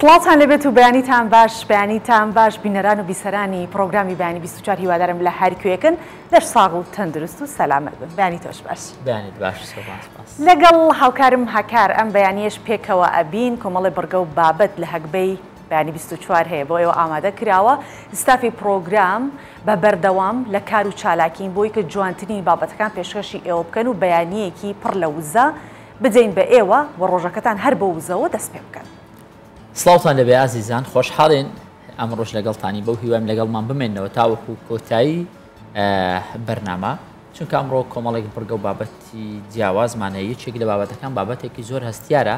سڵاتان لەبێت و بەیانیتان باش بینەران و بیسەرانی پرۆگرامی بەیانی 24 هیوادارم لە هەر کوێکن لەش ساغ و تەندروست و سەلامەت بن. بەیانی تۆش باش. بەیانیت باش. سپاس. لەگەڵ هاوکارم هەکار ئەم بەیانیەش پێکەوە ئەبین کۆمەڵی بڕگە و بابەت لە هەکبەی بەیانی 24 هەیە بۆ ئێوە ئامادە کراوە. ستافی پرۆگرام بە بەردەوام لە کار و چالاکین بۆی کە جوانترین بابەتەکان پێشکەشی ئێوە بکەن و بەیانیەکی پڕ لە وزە بدەین بە ئێوە و ڕۆژەکەتان هەر بە وزەوە دەست پێ بکەن. سڵاوتان لەبێ ئازیزان، خۆشحاڵین ئەمڕۆژ لەگەڵتانی بەو هیوایم لەگەڵمان بمێنەوە تاوەکو کۆتایی بەرنامە، چونکە ئەمڕۆ کۆمەڵێک بڕگە و بابەتی جیاوازمانە. یەکێک لە بابەتەکان بابەتێکی زۆر هەستیارە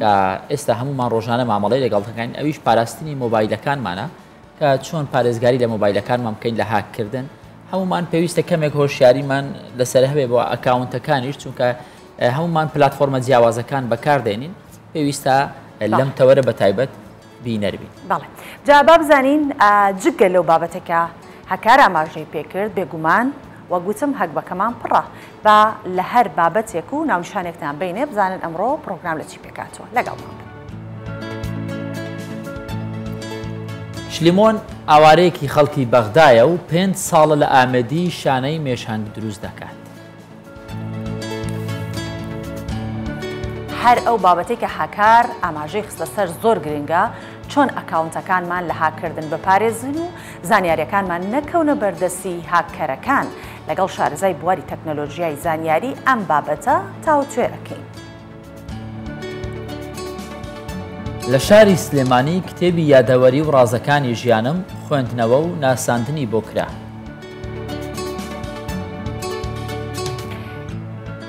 کە ئێستا هەمومان ڕۆژانە مامەڵەی لەگەڵتەکان ئەویش پاراستنی مۆبایلەکانمانە کە چۆن پارێزگاری لە مۆبایلەکانمان بکەین لە هاکردن. هەمومان پێویستە کەمێک هۆشیاریمان لەسەر هەبێ بۆ ئەکاونتەکانیش، چونکە هەمومان پلتفۆرمە جیاوازەکان بەکاردێنین، پێویستە لەم تەوەرە بە تایبەت بینەربین. بەڵێ جا با بزانین جگە لەو بابەتێکە هەکار ئاماژەی پێکرد بێگومان وە گوتم هەکبەکەمان پڕە با لە هەر بابەتێک و ناونیشانێکتان بینێ بزانن ئەمڕۆ پرۆگرام لە چی پێکاتەوە لەگەڵمان. شلیمۆن ئاوارەیەکی خەڵکی بەغدایە و 5 ساڵە لە ئامەدی شانەی مێشهنگ دروست دەکات. هەر ئەو بابەتێک کە هاکار ئاماژەی خستە سەر زۆر گرنگە، چۆن ئەکاونتەکانمان لە هاکردن بپارێزن و زانیاریەکانمان نەکەونە بەردەستی هاکەرەکان. لەگەڵ شارەزای بواری تەکنۆلۆژیای زانیاری ئەم بابەتە تاوتوێرەکەین. لە شاری سلێمانی کتێبی یادەوەری و ڕازەکانی ژیانم خوێندنەوە و ناساندنی بۆ کرا.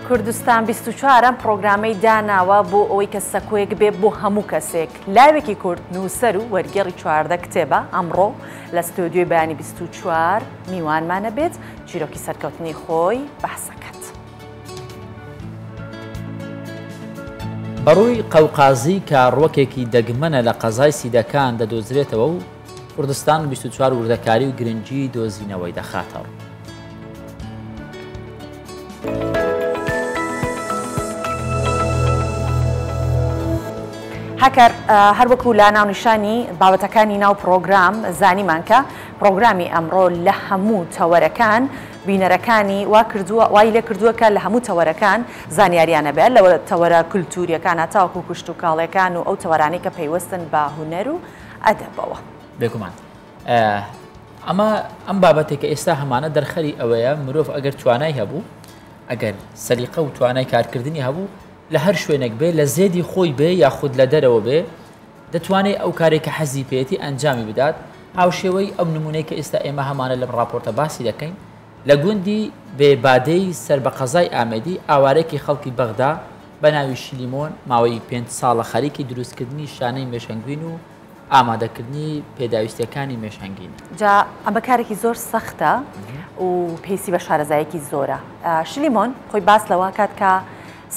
کوردستان 24 پرۆگرامەی داناوە بۆ ئەوەی کە سەکۆیەک بێ بۆ هەموو کەسێک. لاوێکی کورد نووسەر و وەرگێڕی 14 کتێبە ئەمڕۆ لە ستۆدیۆی بەیانی 24 میوانمانە بێت چیرۆکی سەرکەوتنی خۆی بەحسەکەت. بەڕووی قەوقازی کارڕوەکێکی دەگمەنە لە قەزای سیدەکان دەدۆزرێتەوە و کوردستان 24 وردەکاری و گرنگی دۆزینەوەی دەخاتەوە. هەکەر هەروەکو لا ناونیشانی بابەتەکانی ناو پرۆگرام زانیمان کە پرۆگرامی ئەمڕۆ لە هەموو تەوەرەکان بینەرەکانی وای لێ کردووە کە لە هەموو تەوەرەکان زانیاریانە بێت لەوە تەوەرە کولتوریەکان تاوەکو کوشت و کاڵەکان و ئەو تەوەرانەی کە پەیوەستن بە هونەر و ئەدەبەوە. بێگومان ئەم بابەتێک کە ئێستا هەمانە دەرخەری ئەوەیە مرۆڤ ئەگەر توانای هەبوو، ئەگەر سەلیقە و توانای کارکردنی هەبوو لە هەر شوێنێک بێ لە زێدی خۆی بێ یاخود لە دەرەوە بێ دەتوانێت ئەو کارێکە حەزی پێێتی ئەنجامی بدات. هاوشێوەی ئەو نمونەی کە ئێستا ئێمە هەمانە لەم راپۆرتە باسی دەکەین لە گوندی بێبادەی سەر بە قەزای ئامەدی ئاوارێکی خەڵکی بەغدا بە ناوی شلیمۆن ماوەی 5 ساڵە خەریکی دروستکردنی شانەی مێشەنگوین و ئامادەکردنی پێداویستەکانی مێشەنگین. جا ئەمە کارێکی زۆر سەختە و پێویستی بە شارەزایەکی زۆرە. شلیمۆن خۆی باس لەوە کات کە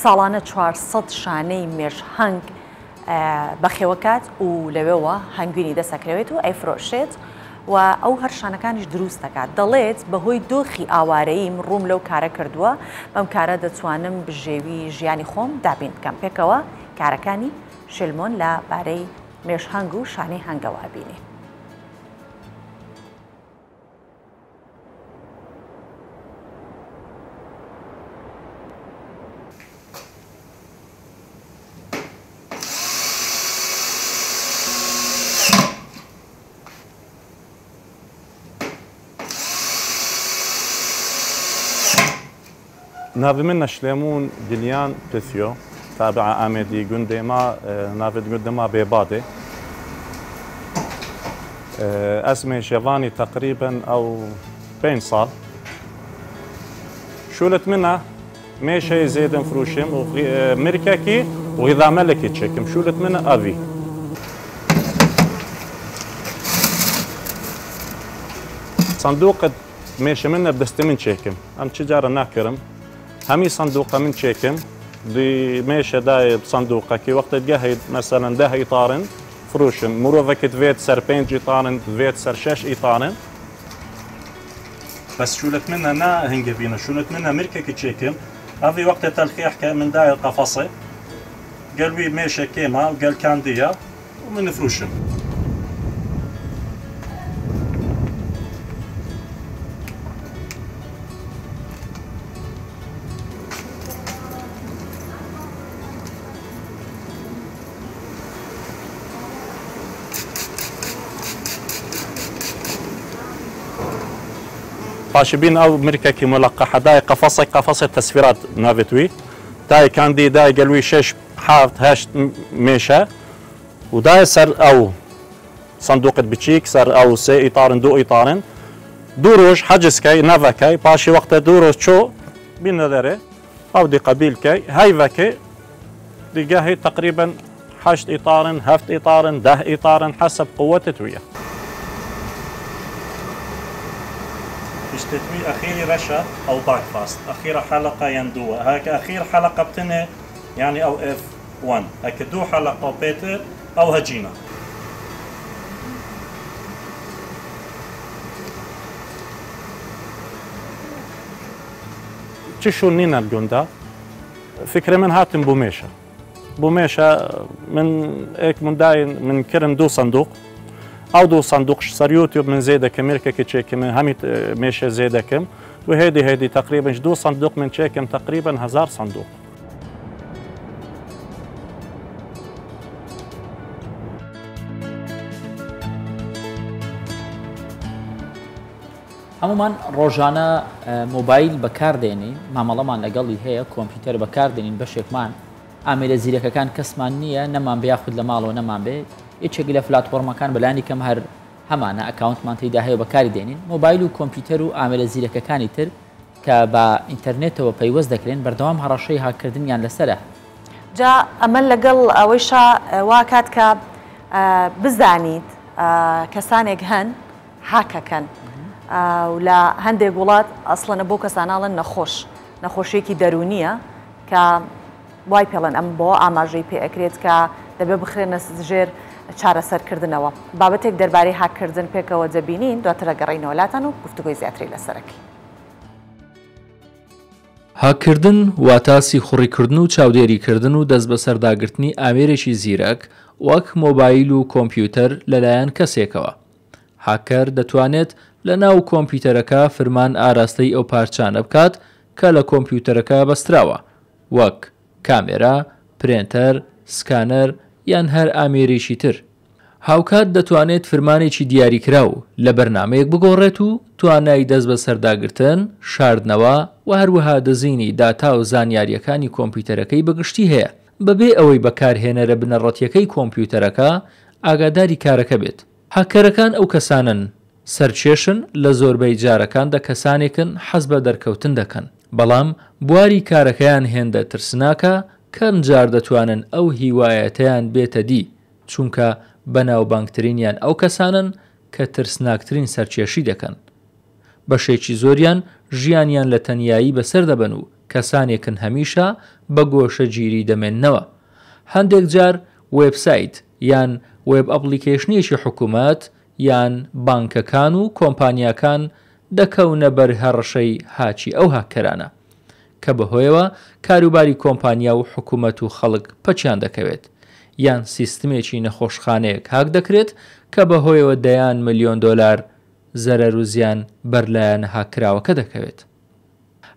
ساڵانە 400 شانەی مێژهەنگ بەخێوەکات و لەوێەوە هەنگوینی دەسەکرێت و ئەیفرۆشێت و ئەو هەر شانەکانیش دروست دەکات. دەڵێت بەهۆی دۆخی ئاوارەییم ڕووم لەو کارە کردووە، بەم کارە دەتوانم بژێوی ژیانی خۆم دابین بکەم. پێکەوە کارەکانی شلیمۆن لە بارەی مێژهەنگ و شانەی هەنگەوە بینی. ناوی من شلێمون دلیان پسیۆ تابع ئامێدی گوندێ ما ناوێت گوندە ما بێبادێ ئەس مێژێڤانی تقریبا ئەو 5 ساڵ شولت منە مێشەی زێدم فروشم و مرکەکی و غیدامەلێکی چێکم شولت منە ئەڤی سندوقت مێشە منە بدەستە من چێکم ئەم چ جارە ناکەرم هەمی سندوقە من چێکم دی مێشە دایە سندوقەکی وەختت گەهەیت مەسەرەن 10 ئیتارن فروشم مرۆڤەکت دوێت سەر 5 ئیتارن دوێت سەر 6 ئیتارن بەس شولت منە نا هەنگە بینە شولت منە مرکێکی چێکم ئەڤی وەختە تەلخیح کە من دایە قەفەسێ گەلوی مێشە کێمە و گەل کاندیە ومنفروشن. باشبين او مرككي ملقحه داي قفص تسفيرات نافيتوي داي كاندي داي قلوي شش حافت هاشت ميشا وداي سر او صندوق بتشيك سر او سي اطارن دو اطارن دوروش حجز كاي نافا كاي باشي وقت دوروش شو بين ذره او دي قبيل كاي هاي فاكي دي جاهي تقريبا 8 اطارن 7 اطارن 10 اطارن حسب قوة توية. تتوي أخيري رشا أو باك فاست أخير حلقة يندوة هاك أخير حلقة بتنه يعني أو F1 هاك دو حلقة أو بيتر أو هجينة. تشو نينا الجوندا فكرة من هاتم بوميشة من هيك من داين من كرم دو صندوق او دو صندوق صار يوتيوب من زيدك امريكا كي من همي ماشي زيدكم وهيدي تقريبا دو صندوق من تشيكم تقريبا 1000 صندوق. عموما روجانا موبايل بكارديني مامەڵەمان لەگەڵی هەیە کۆمپیوتەر بەکاردێنین بەشێکمان ئامێرە زیرەکەکان کەسمان نییە نەمان بیاخود لە ماڵەوە نەمان بێ یەکێک لە پلاتفۆرمەکان بەلانی کەم هەر هەمانە ئەکاونتمان تێیدا هەیە بەکاری دێنین موبایل و کۆمپیوتەر و ئامێرە زیرەکەکانی تر کە بە ئینتەرنێتەوە پەیوەست دەکرێن بەردەوام هەڕەشەی هاکردنیان لەسرە. جا ئەمە لەگەڵ ئەوەیشا واکات کە بزانیت کەسانێک هەن هاکەکەن و لە هەندێک وڵات ئەسڵەنە بۆ کەساناڵن نەخۆشیێکی دەرونیە کە وای پێڵەن ئەم بۆ ئاماژەی پێ ئەکرێت کە دەبێ بخرێنە ژێر چارەسەرکردنەوە بابەتێک دەربارەی هاکردن پێکەوە دەبینین دواتر گەڕینەوە لاتان و گفتوگۆی زیاتری لەسەرەکەی. هاکردن واتاسی خوڕیکردن و چاودێریکردن و دەست بە سەرداگرتنی ئامێرێکی زیرەک وەک مۆبایل و کۆمپیوتەر لەلایەن کەسێکەوە. هاکەر دەتوانێت لە ناو کۆمپیوتەرەکە فرمان ئاراستەی ئەو پارچانە بکات کە لە کۆمپیوتەرەکە بەستراوە وەک کامێرا، پرێنتەر، سکانەر یان هەر ئامێرێکی تر. هاوکات دەتوانێت فرمانێکی دیاریکراو لە بەرنامەیەک بگۆڕێت و توانای دەست بە سەرداگرتن، شاردنەوە و هەروەها دەزینی داتا و زانیاریەکانی کۆمپیوتەرەکەی بەگشتی هەیە بەبێ ئەوەی بەکارهێنەرە بنەڕەتیەکەی کۆمپیوتەرەکە ئاگاداری کارەکە بێت. هاکەرەکان ئەو کەسانن سەرچێشن لە زۆربەی جارەکاندا کەسانێکن حەز بە دەرکەوتن دەکەن بەڵام بواری کارەکەیان هێندە ترسناکە کەم جار دەتوانن ئەو هیوایەتەیان بێتە دی چونکە بەناوبانگترینیان ئەو کەسانن کە ترسناکترین سەرچێشی دەکەن. بەشێکی زۆریان ژیانیان لە تەنیایی بەسەر دەبن و کەسانێکن هەمیشە بە گۆشەگیری دەمێننەوە. هەندێک جار وێبسایت یان وێب ئەپلیکیشنێکی حکوومەت یان بانکەکان و کۆمپانیاکان دەکەونە بەر هەڕەشەی هاچی ئەو هاکەرانە کە بەهۆیەوە کاروباری کۆمپانیا و حکوومەت و خەڵک پەچیان دەکەوێت یان سیستمێکی نەخۆشخانەیەک هاک دەکرێت کە بەهۆیەوە دەیان ملیۆن دۆلار زەرەر و زیان بەرلایەن هاکراوەکە دەکەوێت.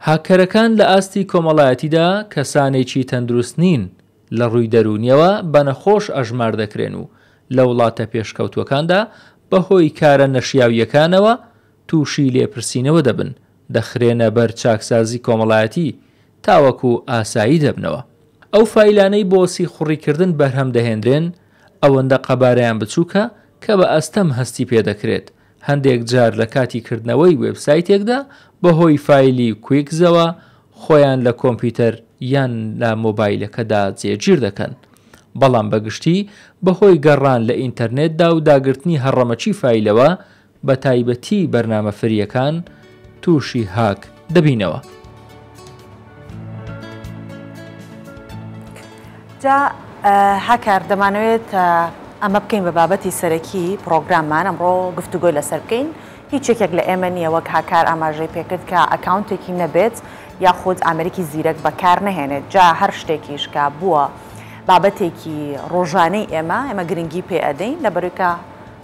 هاکەرەکان لە ئاستی کۆمەڵایەتیدا کەسانێکی تەندروست نین لە ڕووی دەرونیەوە بە نەخۆش ئەژمار دەکرێن و لە وڵاتە پێشکەوتوەکاندا بەهۆی کارە نەشیاویەکانەوە تووشی لێپرسینەوە دەبن دەخرێنە بەر چاکسازی کۆمەڵایەتی تاوەکو ئاسایی دەبنەوە. ئەو فایلانەی بۆسی خوڕیکردن بەرهەم دەهێنرێن ئەوەندە قەبارەیان بچووکە کە بە ئەستەم هەستی پێدەکرێت. هەندێک جار لە کاتی کردنەوەی وێبسایتێکدا بەهۆی فایلی کویکزەوە خۆیان لە کۆمپیوتەر یان لە مۆبایلەکەدا جێگیر دەکەن. بەڵام بەگشتی بەهۆی گەڕان لە ئینتەرنێتدا و داگرتنی هەڕەمەچی فایلەوە بە تایبەتی بەرنامە فریەکان تووشی هاک دەبینەوە. جا هاکار دەمانەوێت ئەمە بکەین بە بابەتی سەرەکی پرۆگراممان ئەمڕۆ گفتوگۆی لەسەر بکەین. هیچ یەکێک لە ئێمە نییە وەک هاکار ئاماژەی پێکرد کە ئەکاونتێکی نەبێت یاخود ئامریکی زیرەک بەکار نەهێنێت. جا هەر شتێکیش کە بووە بابەتێکی ڕۆژانەی ئێمە گرنگی پێ ئەدەین لە بەروکە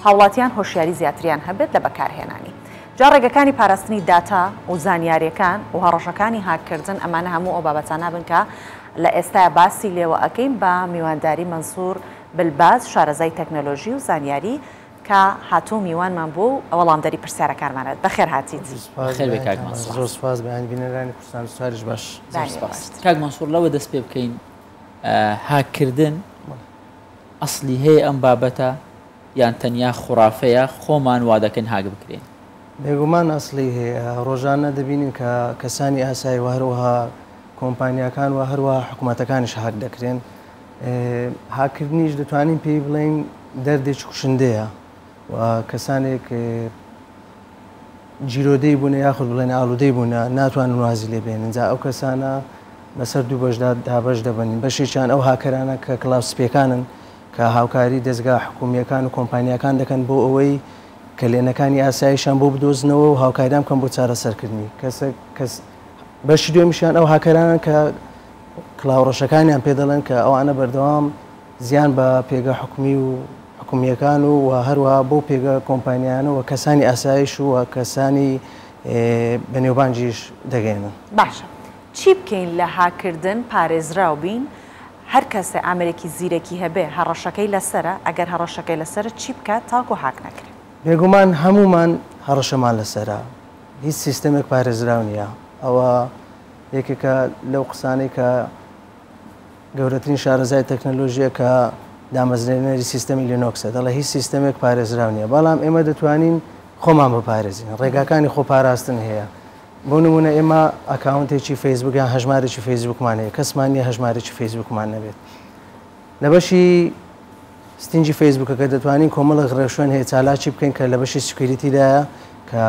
هاوڵاتیان هۆشیاری زیاتریان هەبێت لە بەکارهێنانی. جا ڕێگەکانی پاراستنی داتا و زانیاریەکان و هەڕەشەکانی هاکردن ئەمانە هەموو ئەو بابەتانە بن کە لە ئێستا باسی لێوە ئەەکەین بە میوانداری مەنسوور بلباز شارەزای تەکنۆلۆژی و زانیاری کە هاتوو میوانمان بوو وەڵامدەری پرسیارەکانمانێت بەخێر هاتیت. زۆر سپاس بەیان بینەرانی کوردستان سواریش باش. کاک مەنسوور لەوە دەست پێ بکەین هاکردن ئەسلی هەیە ئەم بابەتە یان تەنیا خوڕافەیە خۆمان وا دەکەن هاک بکرێن. بێگومان ئەسلی هەیە ڕۆژانە دەبینین کە کەسانی ئاسایی و هەروەها کۆمپانیەکان و هەروەها حکوومەتەکانیش هاک دەکرێن. هاکردنیش دەتوانین پێی بڵێن دەردێکی کوشندەیە و کەسانێک جیرۆدەی بوون یاخود بڵێن ئالوودەی بوون ناتوانن وازی لێ بێنن. جا ئەو کەسانە بەسەر دوو بەشدا دابەش دەبنین. بەشێکیان ئەو هاکەرانە کە کلااوسپێکانن کە هاوکاری دەستگا حکوومیەکان و کۆمپانیەکان دەکەن بۆ ئەوەی کە لێنەکانی ئاساییشان بۆ بدۆزنەوە و هاوکاریان بکەن بۆ چارەسەرکردنی. بەشی دوێمیشیان ئەو هاکەرانە کە کلااوڕەشەکانیان پێ دەڵێن کە ئەوانە بەردەوام زیان بە پێگە حکومی و حکومیەکان و هەروەها بۆ پێگە کۆمپانیانەوە کەسانی ئاسایش و کەسانی بەنێوبانجیش دەگەێنن. باشە چی بکەین لە هاکردن پارێزراو بین هەر کەسە ئامرێکی زیرەکی هەبێ هەڕەشەکەی لەسرە ئەگەر هەڕەشەکەی لەسرە چی بکات تاکو هاک نەکرێت؟ بێگومان هەمومان هەڕەشەمان لەسرە هیچ سیستەمێک پارێزراو نییە. ئەوە یەکێکە لەو قسانەی کە گەورەترین شارەزای تەکنۆلۆژیە کە دامەزرێنەری سیستەمی لینۆکسە دەڵێ هیچ سیستەمێک پارێزراو نییە بەڵام ئێمە دەتوانین خۆمان بپارێزین. ڕێگاکانی خۆپاراستن هەیە. بۆ نمونە ئێمە ئەکاونتێکی فەیسبوک یان هەژمارێکی فەیسبوکمان هەیە کەسمان نیە هەژمارێکی فەیسبوکمان نەبێت. لە بەشی ستینجی فەیسبوکەکە دەتوانین کۆمەڵە ڕێشوێن هەیە چالاکی بکەین کە لە بەشی سکیوریتیدایە کە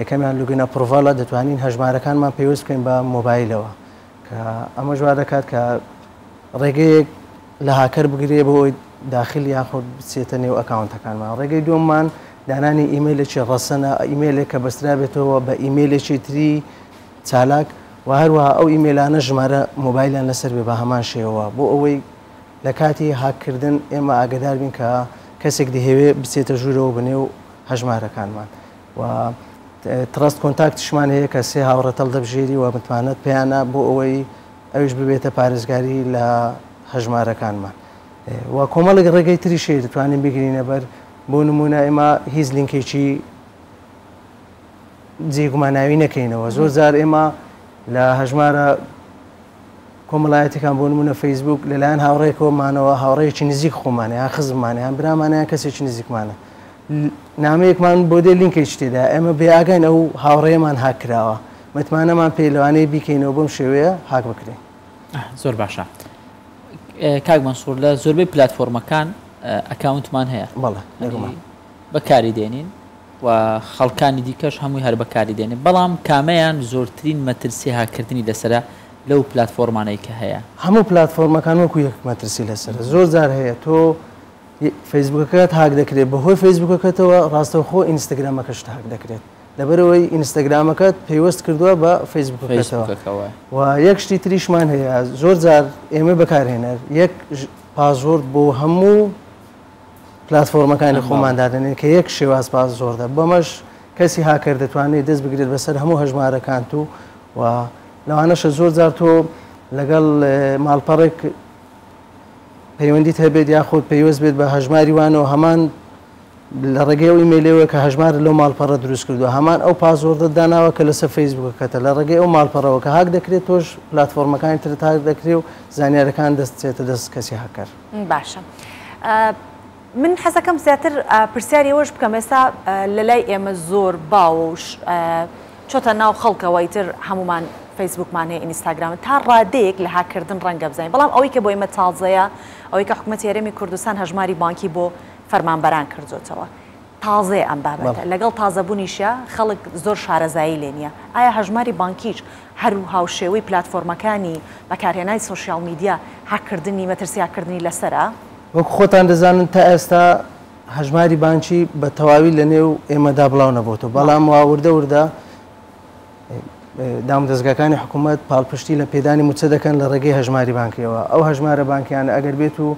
یەکەمیان لوگینە پرۆڤاڵە دەتوانین هەژمارەکانمان پێویست بکەین بە مۆبایلەوە کە ئەمە جوار دەکات کە ڕێگەیەک لە هاکەر بگرێ بۆ ئەوی داخل یاخود بچێتە نێو ئەکاونتەکانمان. ڕێگەی دووەممان دانانی ئیمێلێکی ڕەسەنە ئیمێلێک کە بەسترا بێتەوە بە ئیمێلێکی تری چالاک و هەروەها ئەو ئیمێلانە ژمارە مۆبایلیان لەسەر بێ بە هەمان شێوە بۆ ئەوەی لە کاتی هاکردن ئێمە ئاگدار بین کە کەسێک دەهێوێ بچێتە ژوورەوە بنێو هەژمارەکانمان. و ترست کۆنتاکتشمان هەیە کە سێ هاوڕەتەڵ دەبژێری و متمانەت پێیانە بۆ ئەوەی ئەوش ببێتە پارێزگاری لە هەژمارەکانمان. و کۆمەڵێک ڕێگەی تری شێ دەتوانین بگرینە بەر بۆ نمونە ئێمە هیچ لینکێکی جێگوماناوی نەکەینەوە. زۆر جار ئێمە لە هەژمارە کۆمەڵایەتەکان بۆ نمونە فەیسبوک لەلایەن هاوڕێکەوەمانەوە هاوڕێکی نزیک خۆمانە یان خزممانە یان برامانەیان کەسێکی نزیکمانە نامەیەکمان بۆ دێ لینکێکی تێدا ئێمە بێئاگەین ئەو هاوڕێمان هاکراوە متمانەمان پێی لەوانەیە بیکەینەوە بەم شێوەیە هاک بکرێن. زۆر باشە. کاک مەنسوور لە زۆربەی پلاتفۆرمەکان ئەکاونتمان هەیە بەکاری دێنین و خەڵکانی دیکەش هەمووی هەر بەکاری دێنێت بەڵام کامەیان زۆرترین مەترسی هاکردنی لەسرە لەو پلاتفۆرمانەی کە هەیە؟ هەموو پلاتفۆرمەکان وەکو یەک مەترسی لەسرە. زۆر جار هەیە تۆ فەیسبوکەکەت هاک دەکرێت بەهۆی فەیسبوکەکەتەوە ڕاستەوخۆ ئینستاگرامەکەش هاک دەکرێت لەبەرەوەی ئینستاگرامەکەت پێیوەست کردووە بە فەیسبوکەکەتەوە. و یەک شتی تریشمان هەیە زۆر جار ئێمە بەکارهێنەر یەک پازۆرد بۆ هەموو پلاتفۆرمەکانی خۆماندادنێن کە یەک شێواز پازۆردە بەمەش کەسی هاکەر دەتوانێت دەست بگرێت بەسەر هەموو هەژمارەکان و لەوانەشە زۆر جار تۆ لەگەڵ ماڵپەڕێک پەیوەندیت هەبێت یاخود پێویست بێت بە هەژماری وانەوە هەمان لە ڕێگەی ئەو ئیمێلەوە کە هەژمار لەو ماڵپەڕە دروست کردووە هەمان ئەو پازۆردە داناوە کە لەسەر فەیسبوکەکەتە لە ڕێگەی ئەو ماڵپەڕەوە کە هاک دەکرێت تۆش پلاتفۆرمەکانی ترت هاک دەکرێت و زانیارەکان دەستێتە دەست کەسی هاکەر. باشە. من حەزەکەم زیاتر پرسیاری ئەوەش بکەم ئێستا لە لای ئێمە زۆر باوەش چۆتە ناو خەڵکەوەی تر هەمومان فەیسبوکمان هەیە ئینستاگرام تا ڕادەیەک لە هاکردن ڕەنگە بزانین بەڵام ئەوەی کە بۆ ئێمە تازەیە ئەوەی کە حکوومەتی هەرێمی کوردستان هەژماری بانکی بۆ فەرمانبەران کردوتەوە تازەیە ئەم بابەتە لەگەڵ تازەبوونیشە خەڵک زۆر شارەزایی لێ نییە. ئایا هەژماری بانکیش هەرو هاوشێوەی پلاتفۆرمەکانی بەکارهێنانی سۆشیال میدیا هاکردنی مەترسی هاکردنی لەسرە؟ وەکو خۆتان دەزانن تا ئێستا هەژماری بانکی بە تەواوی لە نێو ئێمەدا بڵاو نەبووتەوە بەڵام واوردە دام دەستگاکانی حکوومەت پاڵپشتی لە پێدانی موچە دەکەن لە ڕێگەی هەژماری بانکیەوە ئەو هەژمارە بانکیان ئەگەر بێت و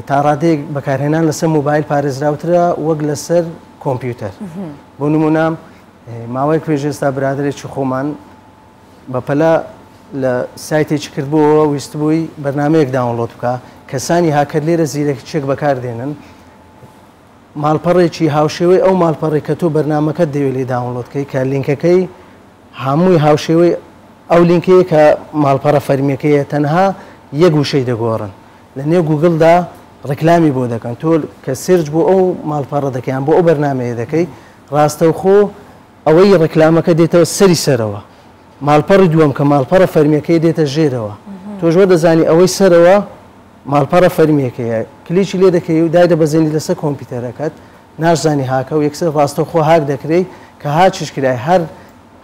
تا ڕادەیەک بەکارهێنان لەسەر موبایل پارێزراوترە وەک لەسەر کۆمپیوتەر بۆ نمونە ماوەیەک پێش ئێستا برادێکی خۆمان بەپەلا لە سایتێکی کردبووەوە ویستبووی بەرنمەیەک داونلۆد بکە کەسانی هاکر لێرە زیرەکیچێک بەکاردێنن ماڵپەڕێکی هاوشێوەی ئەو ماڵپەڕی کە تۆ بەرنمەکەت دەوێت لێ داونلۆدکەی کە لینکەکەی هەمووی هاوشێوەی ئەو لینکەیە کە ماڵپەڕە فەرمیەکەیە تەنها یەک وشەی دەگۆڕن لە نێو گوگڵدا ڕکلامی بۆ دەکەن تۆ کە سرج بۆ ئەو ماڵپەڕە دەکەیان بۆ ئەو بەرنمەیە دەکەی ڕاستەوخۆ ئەوەی ڕکلامەکە دێتەوە سەری سەرەوە ماڵپەڕی دووەم کە ماڵپەڕە فەرمیەکەی دێتە ژێرەوە تۆژوە دەزانی ئەوەی سەرەوە ماڵپەڕە فەرمیەکەیە کلیکی لێ دەکەی و دای دەبەزێنی لەسەر کۆمپیوتەرەکەت ناشزانی هاکە و یەکسەر ڕاستەوخۆ هاک دەکرێت کە هاچش کرای هەر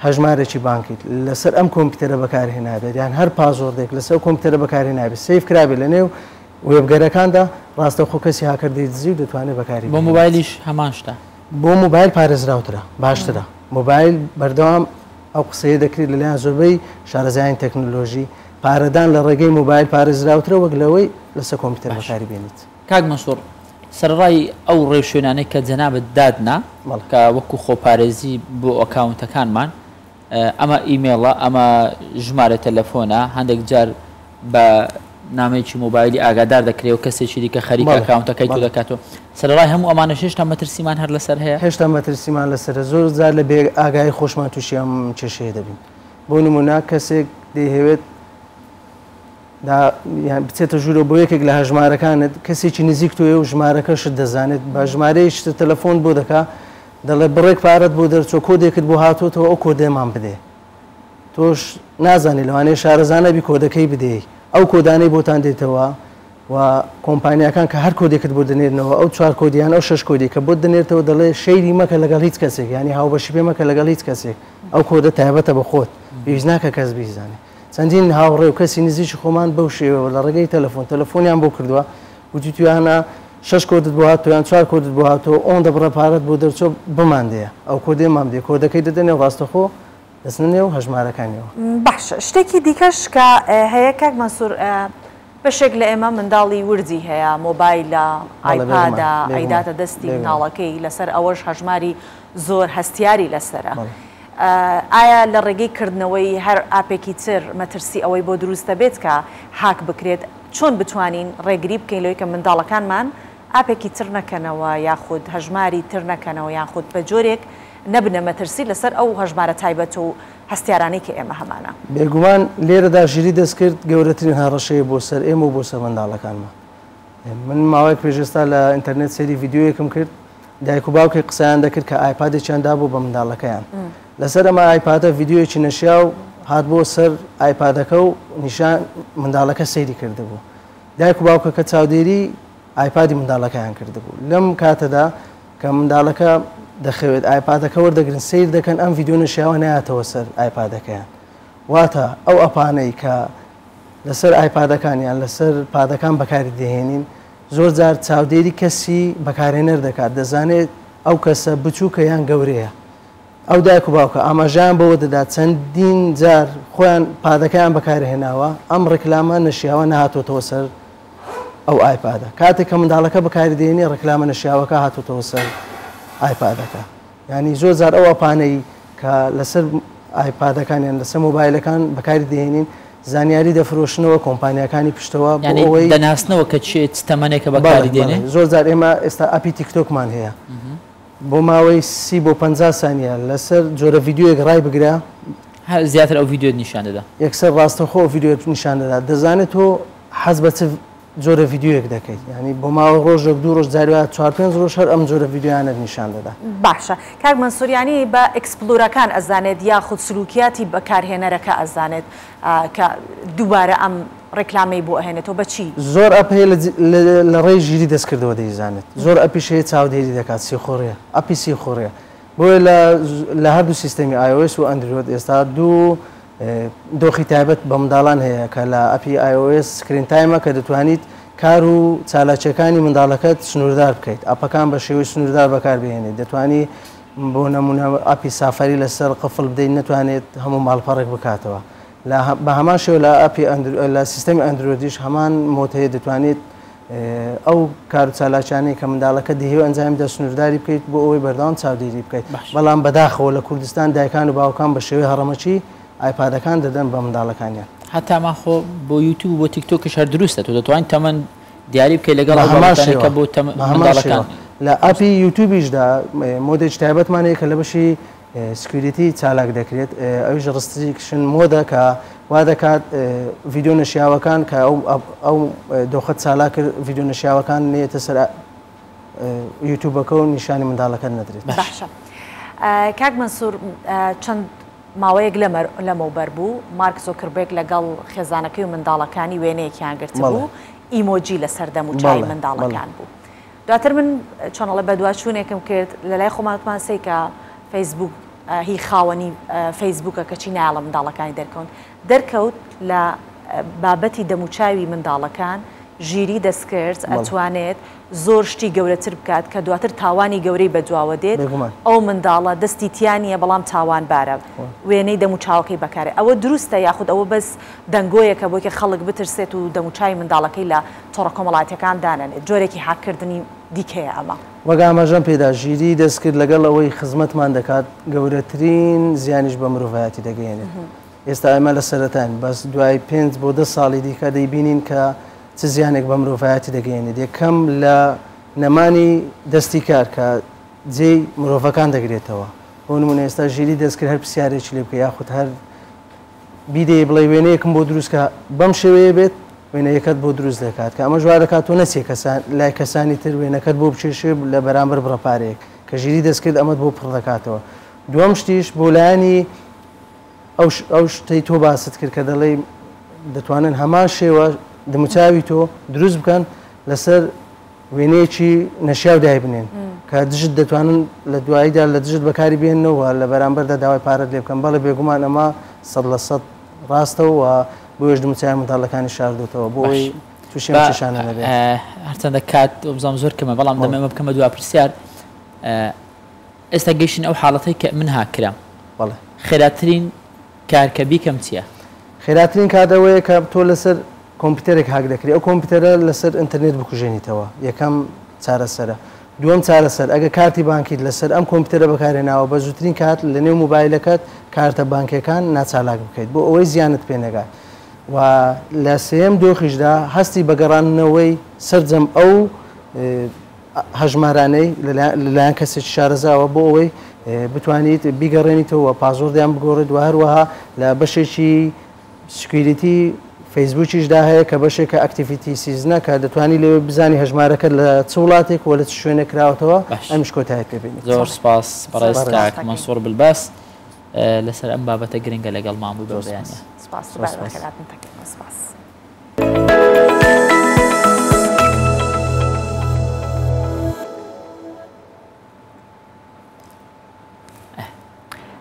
هەژمارێکی بانکیت لەسەر ئەم کۆمپیوتەرە بەکارهێنابێت یان هەر پازۆردێک لەسەر کۆمپیوتەرە بەکارهێنابێت سیف کرابێت لە نێو وێبگەرەکاندا ڕاستەوخۆ کەسی هاکر دەیدزی و دەتوانێت بەکاری بۆ موبایلیش هەمان شتە بۆ موبایل پارێزراوترە باشترە موبایل بەردەوام ئەو قسەیە دەکرێت لەلایەن زۆربەی شارەزایانی تەکنۆلۆژی پارەدان لە ڕێگەی موبایل پارێزراوترە وەک لەوەی لەسەر کۆمپیوتەر بەکاری بێنیت کاک مەسوور سەرڕای ئەو ڕێوشوێنانەی کە جەنابەت دادنا کە وەکو خۆپارێزی بۆ ئەکاونتەکانمان ئەمە ئیمێڵە ئەمە ژمارە تەلەفۆنە هەندێک جار بە نامەیەکی موبایلی ئاگادار دەکرێت و کەسێکی دیکە خەریک ئەکاونتەکەی تو دەکاتەوە سەرڕای هەموو ئەمانە هێشتا مەترسیمان هەر لەسەر هەیە هێشتا مەترسیمان لەسەر زۆر جار لە بێ ئاگای خۆشمان تووشی ئەم کێشەیە دەبین بۆ نمونە کەسێک دەیهەوێت بچێتە ژوورە بۆ یەکێک لە هەژمارەکانت کەسێکی نزیک تۆیە و ژمارەکەشت دەزانێت بە ژمارەی شتە تەلەفۆن بۆ دەکا دەڵێ بڕێک پارەت بۆ دەرچۆ کۆدێکت بۆ هاتوۆتەوە ئەو کۆدەمان بدێ تۆش نازانی لەوانەیە شارەزانەبی کۆدەکەی بدەی ئەو کۆدانەی بۆتان دێتەوە و کۆمپانیەکان کە هەر کۆدێکت بۆ دەنێرنەوە ئەو چوار کۆدیان ئەو شش کۆدی کە بۆ دەنێتەوە دەڵێ شەیری مەکە لەگەڵ هیچ کەسێک ینی هاوبەشی پێ مەکە لەگەڵ هیچ کەسێک ئەو کۆدە تایبەتە بە خۆت پێویست ناکە کەس بیزانێ چەندین هاوڕێ و کەسی نزیکی خۆمان بەو شێوەوە لە ڕێگەی تەلەفۆنیان بۆ کردووە وتی تویانە شش کۆدت بۆ هاتویان چوار کۆدت بۆ هاتەوە ئەوەن دەبڕە پارەت بۆ دەرچۆ بماندەیە ئەو کۆدێ مام دێ کۆدەکەی دەدەنێ ڕاستەخۆ دەستنێ و هەژمارەکانیەوە باش شتێکی دیکەش کە هەیە کاک مەسوور بەشێک لە ئێمە منداڵی وردی هەیە مۆبایلە ئایپادە ئەیداتە دەستی مناڵەکەی لەسەر ئەوەش هەژماری زۆر هەستیاری لەسرە ئایا لە ڕێگەی کردنەوەی هەر ئاپێکی تر مەترسی ئەوەی بۆ دروستە بێت کە هاک بکرێت چۆن بتوانین ڕێگری بکەین لەوەی کە منداڵەکانمان ئاپێکی تر نەکەنەوە یاخود هەژماری تر نەکەنەوە یاخود بە جۆرێک نەبنە مەترسی لەسەر ئەو هەژمارە تایبەت و هەستیارانەی کە ئێمە هەمانە بێگومان لێرەدا ژیری دەست کرد گەورەترین هەڕەشەیە بۆ سەر ئێمە و بۆ سەر منداڵەکانمە من ماوەیەک پێشێستا لە ئینتەرنێت سەری ڤیددیۆیەکم کرد دایک و باوکی قسەیان دەکرد کە ئایپادێکیان دابوو بە منداڵەکەیان لەسەر ئەمە ئایپادە ڤیددیۆیەکی نەشیا و هات بۆ سەر ئایپادەکە و نیشان منداڵەکە سەیری کردبوو دایک و باوکەکە چاودێری ئایپادی منداڵەکەیان کردبوو لەم کاتەدا کە منداڵەکە دەخەوێت ئایپادەکە وەردەگرن سیر دەکەن ئەم ڤیددیۆ نەشیاوە نایاتەوە سەر ئایپادەکەیان واتە ئەو ئەپانەی کە لەسەر ئایپادەکانیان لەسەر پادەکان بەکاری دەهێنین زۆر جار چاودێری کەسی بەکارهێنەر دەکات دەزانێت ئەو کەسە بچووکە یان گەورەیە ئەو دایک و باوکە ئاماژیان بەوە دەدات چەندین جار خۆیان پادەکەیان بەکارهێناوە ئەم ڕکلامە نەشیاوە نهاتۆتەوە سەر ئەو ئایپادە کاتێک کە منداڵەکە بەکاری دێنێ ڕکلامە نەشیاوەکە هاتوتەوە سەر ئایپادەکە ینی زۆر جار ئەو ئەپانەی کە لەسەر ئایپادەکانیان لەسەر مۆبایلەکان بەکاری دێنین زانیاری دەفرۆشنەوە کۆمپانیەکانی پشتەوە ئەوەی دەناسنەوە کە چێت تەمەنێکە بەکاری دێنێ زۆر جار ئێمە ئێستا ئەپی تیکتۆکمان هەیە بۆ ماوەی 30 بۆ 50 سانیە لەسەر جۆرە ڤیددیۆیەک ڕای بگرە زیاتر ئەو ڤیددیۆت نیشان دەدا یەکسەر ڕاستەخۆ ڤیددیۆ نیشان دەدات دەزانێت تۆ حەز بە چ جۆرە ڤیددیۆیەک دەکەیت ینی بۆ ماوە ڕۆژێک دوو ڕۆژ جاروات 4-5 ڕۆژ هەر ئەم جۆرە ڤیددیۆیانت نیشان دەدا باشە کاک مەنسووریانی بە ئەکسپلۆرەکان ئەزانێت یاخود سلوکیاتی بەکارهێنەرەکە ئەزانێت کە دووبارە ئەم ڕێکلامەی بۆ ئەهێنێتەوە بەچی زۆر ئەپەیە لە ڕێی ژیری دەستکردەوە دەیزانێت زۆر ئەپیشەیە چاودێری دەکات سیخۆڕەیە ئەپی سیخۆڕەیە بۆیە لە هەردوو سیستەمی iOS و ئەندروید ئێستا دوو دۆخی تایبەت بە منداڵان هەیە کە لە ئەپی iOS سکرین تایمە کە دەتوانیت کار و چالاکیەکانی منداڵەکەت سنووردار بکەیت ئەپەکان بە شێوەی سنووردار بەکار بهێنیت دەتوانی بۆ نمونە ئاپی سافاری لەسەر قفڵ بدەین نتوانێت هەموو ماڵپەڕێک بکاتەوە بە هەمان شێوە لە ئاپی لە سیستەمی ئەندرۆیدیش هەمان مۆتەیە دەتوانێت ئەو کار و چالاکیانەی کە منداڵەکە دەهێو ئەنجامی دەسنوورداری بکەیت بۆ ئەوەی بەردەوام چاودێری بکەیت بەڵام بەداخەوە لە کوردستان دایکان و باوکان بە شێوەی هەڕەمەچی ئایپادەکان دەدەن بە منداڵەکانیان هەتاما خۆ بۆ یوتیوب بۆ تیکتۆکش هەر دروستە تۆ دەتوانین تەمەەن دیاری بکەیت لەگەڵ هەماشەکە بۆ منداڵەکان لە ئاپی یوتیوبیشدا مۆدێک تایبەتمانەیە کە لە بەشی سکوریتی چالاک دەکرێت ئەویش ڕستریکشن مۆدە کە وا دەکات ڤیددیو نەشیاوەکان کە ئەو دۆخەت چالا کرد ڤیددیو نەشیاوەکان نێتە سەر یوتیوبەکە و نیشانی منداڵەکە نەدرێت باشە کاک منسوور چەند ماوەیەک لەمەوبەر بوو مارک زۆکربێک لەگەڵ خێزانەکەی و منداڵەکانی وێنەیەکیان گرت بوو ئیمۆجی لە سەردەم و چای منداڵەکان بوو دواتر من چۆنەڵە بەدوواچوونێکم کرد لە لای خۆماتمان سی کە فەیسبوک هی خاوەنی فەیسبوکە کەچی نایڵە منداڵەکانی دەرکەوت لە بابەتی دەموچاوی منداڵەکان ژیری دەستکرد ئەتوانێت زۆر شتی گەورەتر بکات کە دواتر تاوانی گەورەی بەدواوە دێت ئەو منداڵە دەستی تیانە بەڵام تاوان بارە وێنەی دەموچاوەکەی بەکارێ ئەوە دروستە یاخود ئەوە بەس دەنگۆیەکە بۆکە خەڵک بترسێت و دەموچاوی منداڵەکەی لە تۆڕە کۆمەڵاتیەکان دانێت جۆرێکی حاکردنی دیکەیە ئەمە وەگامەژەم پێدا ژیری دەستکرد لەگەڵ ئەوەی خزمەتمان دەکات گەورەترین زیانیش بە مرۆڤایەتی دەگەێنێت ئێستا ئەمە لە سەرەتان بەس دوای 5 بۆ 10 ساڵی دیکە دەیبینین کە چ زیانێک بە مرۆڤایەتی دەگەێنێت یەکەم لە نەمانی دەستی کار کە جێی مرۆڤەکان دەگرێتەوە بۆ نمونە ئێستا ژیری دەستکرد هەر پرسیارێکی لێ بکە یاخود هەر بیدێ بڵێ وێنەیەکم بۆ دروستکە بەم شێوەیە بێت وێنەیەکەت بۆ دروست دەکات کە ئەمە ژوار دەکات تۆ نەچێ لای کەسانی تر وێنەکەت بۆ بچێشێ لە بەرامبەر بڕەپارەیەک کە ژیری دەستکرد ئەمەد بۆ پڕ دەکاتەوە دووەم شتیش بۆ لایانی ئەو شتەی تۆ باست کرد کە دەڵێ دەتوانن هەمان شێوە دەموچاوی تۆ دروست بکەن لەسەر وێنەیەکی نەشیاو دای بنێن کە دژت دەتوانن لە دواییدا لە دژت بەکاری بێنەوە لە بەرامبەردا داوای پارەت لێ بکەن بەڵێ بێگومان ئەمە 100% ڕاستەوە بۆیش دەموچاوی منداڵەکانی شاردوتەوە بۆی تووشێ چشانە نەبێت هەرچەندە کات بزانام زۆر کەمە بەڵام دەمێمە بکەمە دوا پرسیار ئێستا گەیشتین ئەو حاڵەتەی کە من هاکرام خێراترین کارکە بیکەم چییە؟ خێراترین کارەوەیە کە تۆ لەسەر کۆمپیوتەرێک هاک دەکرێت ئەو کۆمپیوتەرە لەسەر ئینتەرنێت بکوژێنیتەوە یەکەم چارەسەرە دووەم چارەسەر ئەگە کارتی بانکیت لەسەر ئەم کۆمپیوتەرە بەکارێناوە بە زووترین کات لە نێو موبایلەکەت کارتە بانکیەکان ناچالاک بکەیت بۆ ئەوەی زیانت پێ نەگات و لە سێم دۆخیشدا هەستی بەگەڕانەوەی سەرجەم ئەو هەژمارانەی لەلایەن کەسێکی شارەزاوە بۆ ئەوەی بتوانیت بیگەڕێنیتەوە پازۆردیان بگۆڕێت و هەروەها لە بەشێکی سکوریتی فەیسبوکیشدا هەیە کە بەشێکە ئەکتیڤیتی سیزنە کە دەتوانانی لێ بزانی هەژمارەکەت لە چ وڵاتێک و لە چ شوێنە کراوەتەوە ئەمیش کۆتاییت پێبینیت زۆر سپاس بەڕێز مەنسوور بلباس لەسەر ئەم بابەتە گرنگە لەگەڵ ماموو بەیانە سپاس.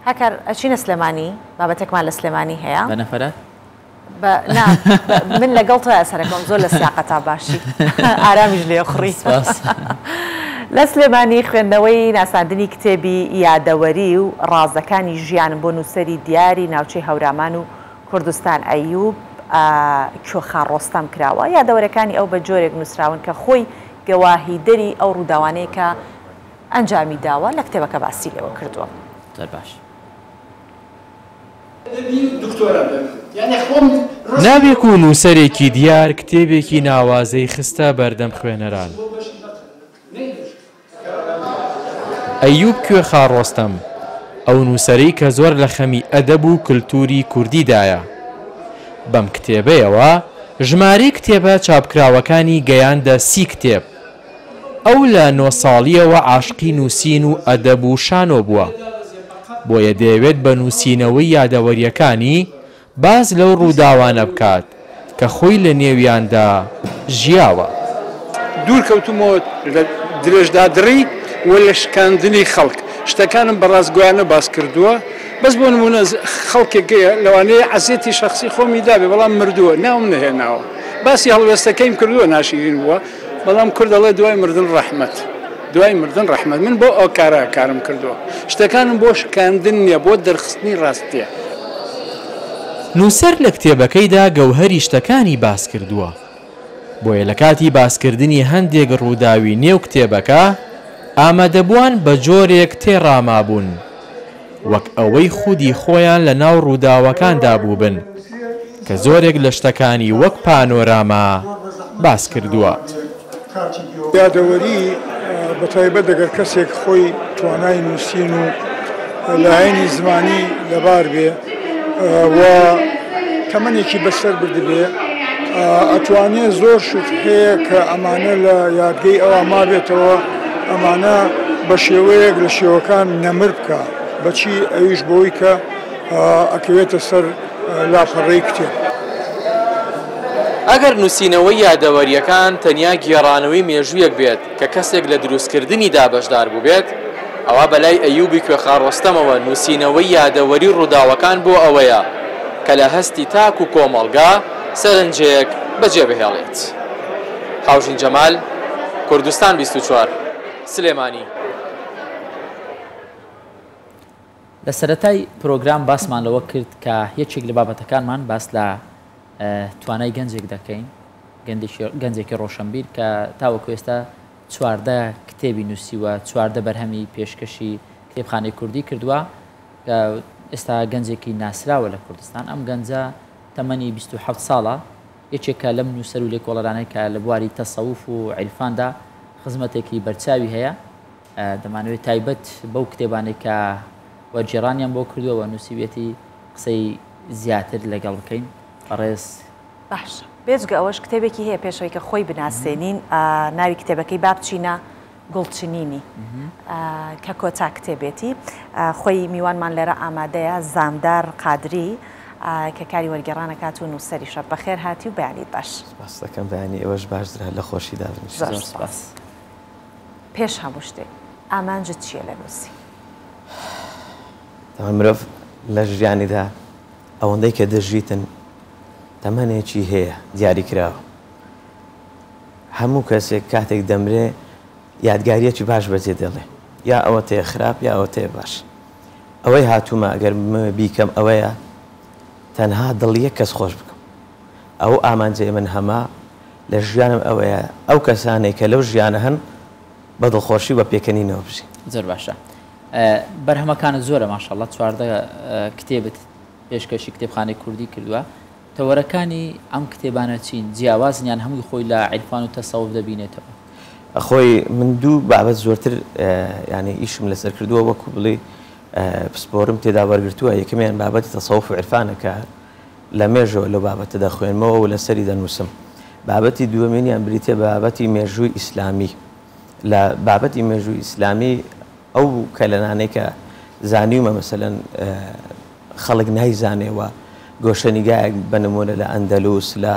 هەکار ئەچینە سلێمانی بابەتێکمان لە سلێمانی هەیە بە نەفەرات من لەگەڵ تۆ ئەسەرەکەم زۆر لە سیاقە تا باشی ئارامیش لێ خوڕی لە سلێمانی خوێندنەوەی ناساندنی کتێبی یادەوەری و ڕازەکانی ژیان بۆ نووسەری دیاری ناوچەی هەورامان و کوردستان ئەیوب کوێخان ڕۆستەم کراوە یادەوەرەکانی ئەو بە جۆرێک نووسراون کە خۆی گەواهیدەری ئەو ڕووداوانەیە کە ئەنجامی داوە لە کتێبەکە باسی لێوە کردووە. باش نابێک و نووسەرێکی دیار کتێبێکی ناوازەی خستە بەردەم خوێنەران. ئەیوب کوێخان ڕۆستەم ئەو نووسەرەی کە زۆر لە خەمی ئەدەب و کللتوری کوردیدایە. بەم کتێبەیەوە ژمارەی کتێبە چاپکراوەکانی گەیاندە 30 کتێب. ئەو لە 9 ساڵیەوە عاشقی نووسین و ئەدەب و شانۆ بووە. بۆیە دەیەوێت بە نووسینەوەی یادەوەریەکانی باز لەو ڕووداوانە بکات کە خۆی لە نێویاندا ژیاوە. دوور کەوتمەوە لە درێژدا دڕی و لە شکاندنی خەڵک شتەکانم بەڕاستگویانە باس کردووە بەس بۆ نمونە خەڵکێکگەیە لەوانەیە عەزیەتی شەخسی خۆمی دابێ بەڵام مردووە ناوم نەهێناوە باسی هەڵوێستەکەیم کردووە ناشیرین بووە بەڵام کورد دەڵێ دوای مردن ڕەحمەت دوای مردن ڕەحمەت من بۆ ئەو کارم کردووە شتەکانم بۆ شکاندن نییە بۆ دەرخستنی ڕاستیە. نووسەر لە کتێبەکەیدا گەوهەری شتەکانی باس کردووە بۆیە لە کاتی باسکردنی هەندێک ڕووداوی نێو کتێبەکە ئامادەبووان بە جۆرێک تێڕامابوون وەک ئەوەی خودی خۆیان لە ناو ڕووداوەکاندا بوو بن کە زۆرێک لە شتەکانی وەک پانۆراما باس کردووە. یادەوەری بەتایبەت دەگەر کەسێک خۆی توانای نووسین و لایەنی زمانی لەبار بێ و تەمەنێکی بەسەر بردبێ ئەتوانێت زۆر شت هەیە کە ئەمانە لە یادگەی ئەوە ما بێتەوە ئەمانە بە شێوەیەک لە شێوەکان نەمر بکە بەچی ئەویش بۆی کە ئەکەوێتە سەر لاپەڕەی کتێب. ئەگەر نووسینەوەی یادەوەریەکان تەنیا گێڕانەوەی مێژوویەک بێت کە کەسێک لە دروستکردنیدا بەشدار بوو بێت ئەوە بەلای ئەیوبی کوێخاڕۆستەمەوە نووسینەوەی یادەوەری ڕووداوەکان بۆ ئەوەیە کە لە هەستی تاک و کۆمەڵگا سەرنجەیەک بەجێبهێڵێت. هاوژین جەمال، کوردستان 24 سلێمانی. لە سەرەتای پرۆگرام باسمان لەوە کرد کە یەکێک لە بابەتەکانمان باس لە توانای گەنجێک دەکەین گەنجێکی ڕۆشنبیر کە تاوەکو ئێستا 14 کتێبی نووسیوە 14 بەرهەمی پێشکەشی کتێبخانەی کوردی کردووە کە ئێستا گەنجێکی ناسراوە لە کوردستان. ئەم گەنجە تەمەنی 27 ساڵە یەکێکە لەم نووسەر و لێکۆڵەرانەی کە لە بواری تەسەووف و عیرفاندا خزمەتێکی بەرچاوی هەیە. دەمانوێت تایبەت بەو کتێبانەی کە وەرجێڕانیان بۆ کردووە و نووسیبێتی قسەی زیاتر لەگەڵ بکەین. ڕێز باش بێجگە ئەوەش کتێبێکی هەیە پێشەوەی کە خۆی بناسێنین ناوی کتێبەکەی بابچینە گوڵچنینی کە کۆتا کتێبێتی خۆی میوانمان لێرە ئامادەیە زامدار قادری کە کاری وەرگێڕانەکات و نووسەریشە بەخێر هاتی و بەیانیت باش. سپاس دەکەم بەیانی ئێوەش باشترە لە خۆشیدا سپاس. پێش هەموو شتێک ئامانجت چییە لە نووسی؟ مرۆڤ لە ژیانیدا ئەوەندەی کە دەژیتن تەمەنێکی هەیە دیاری کراوە. هەموو کەسێک کاتێک دەمرێ یادگاریەکی باش بەجێ دێڵێ یا ئەوە تێ خراپ یا ئەوە تێ باش. ئەوەی هاتوومە ئەگەر بیکەم ئەوەیە تەنها دڵی یەک کەس خۆش بکەم. ئەو ئامانجەی من هەما لە ژیانم ئەوەیە ئەو کەسانێک کە لەو ژیانە هەن بە دڵخۆشی بە پێکەنینەوە بژین. زۆر باشە. بەرهەمەکانت زۆرە ماشەڵڵا 14 کتێبت پێشکەشی کتێبخانەی کوردی کردووە. تەوەرەکانی ئەم کتێبانە چین جیاوازنیان هەمووی خۆی لە عیرفان و تەسەووف دەبینێتەوە؟ خۆی من دوو بابەت زۆرتر ینی ئیشم لەسەر کردووە وەکو بڵێ پسپۆرم تێدا وەرگرتووە. یەکەمیان بابەتی تەسەووف و عیرفانەکە لە مێژەوە لەو بابەتە دەخوێنمەوە و لەسەری دەنووسم. بابەتی دووەمینیان بریتێ بابەتی مێژووی ئیسلامی. لە بابەتی مێژووی ئیسلامی ئەو کەلەنانەی کە زانیومە مەسەلەن خەڵک نایزانێەوە گۆشەنیگایەک بنمونە لە ئەندەلوس لە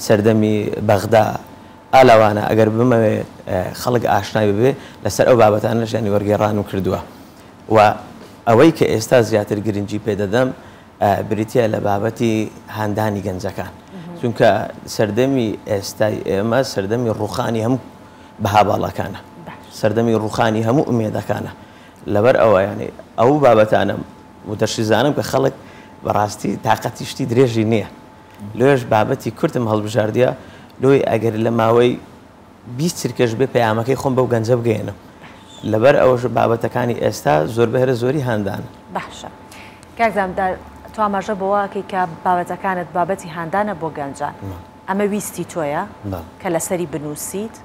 سەردەمی بەغدا ئالاوانە ئەگەر بمەوێ خەڵک ئاشنای ببێ لەسەر ئەو بابەتانە ژیانی وەرگێڕانم کردووە. و ئەوەی کە ئێستا زیاتر گرنگی پێدەدەم بریتە لە بابەتی هاندانی گەنجەکان چونکە سەردەمی ئێستای ئێمە سەردەمی ڕوخانی هەموو بەهاباڵەکانە سەردەمی ڕوخانی هەموو ئومێدەکانە. لەبەر ئەوە یانی ئەو بابەتانە متەشیزانم کە خەڵک بەڕاستی تااقەتی شتی درێژی نییە. لێش بابەتی کورتم هەڵبژاردیە لۆی ئەگەر لە ماوەی 20 چرکەش بێ پەیامەکەی خۆم بەو گەنجە بگەێنم. لەبەر ئەوەش بابەتەکانی ئێستا زۆر بەهرە زۆری هاندان. باشە کاکزامدار تو ئاماژە بۆواکەی کە بابەتەکانت بابەتی هاندانە بۆ گەنجان ئەمە ویستی تۆیە کە لەسەری بنووسیت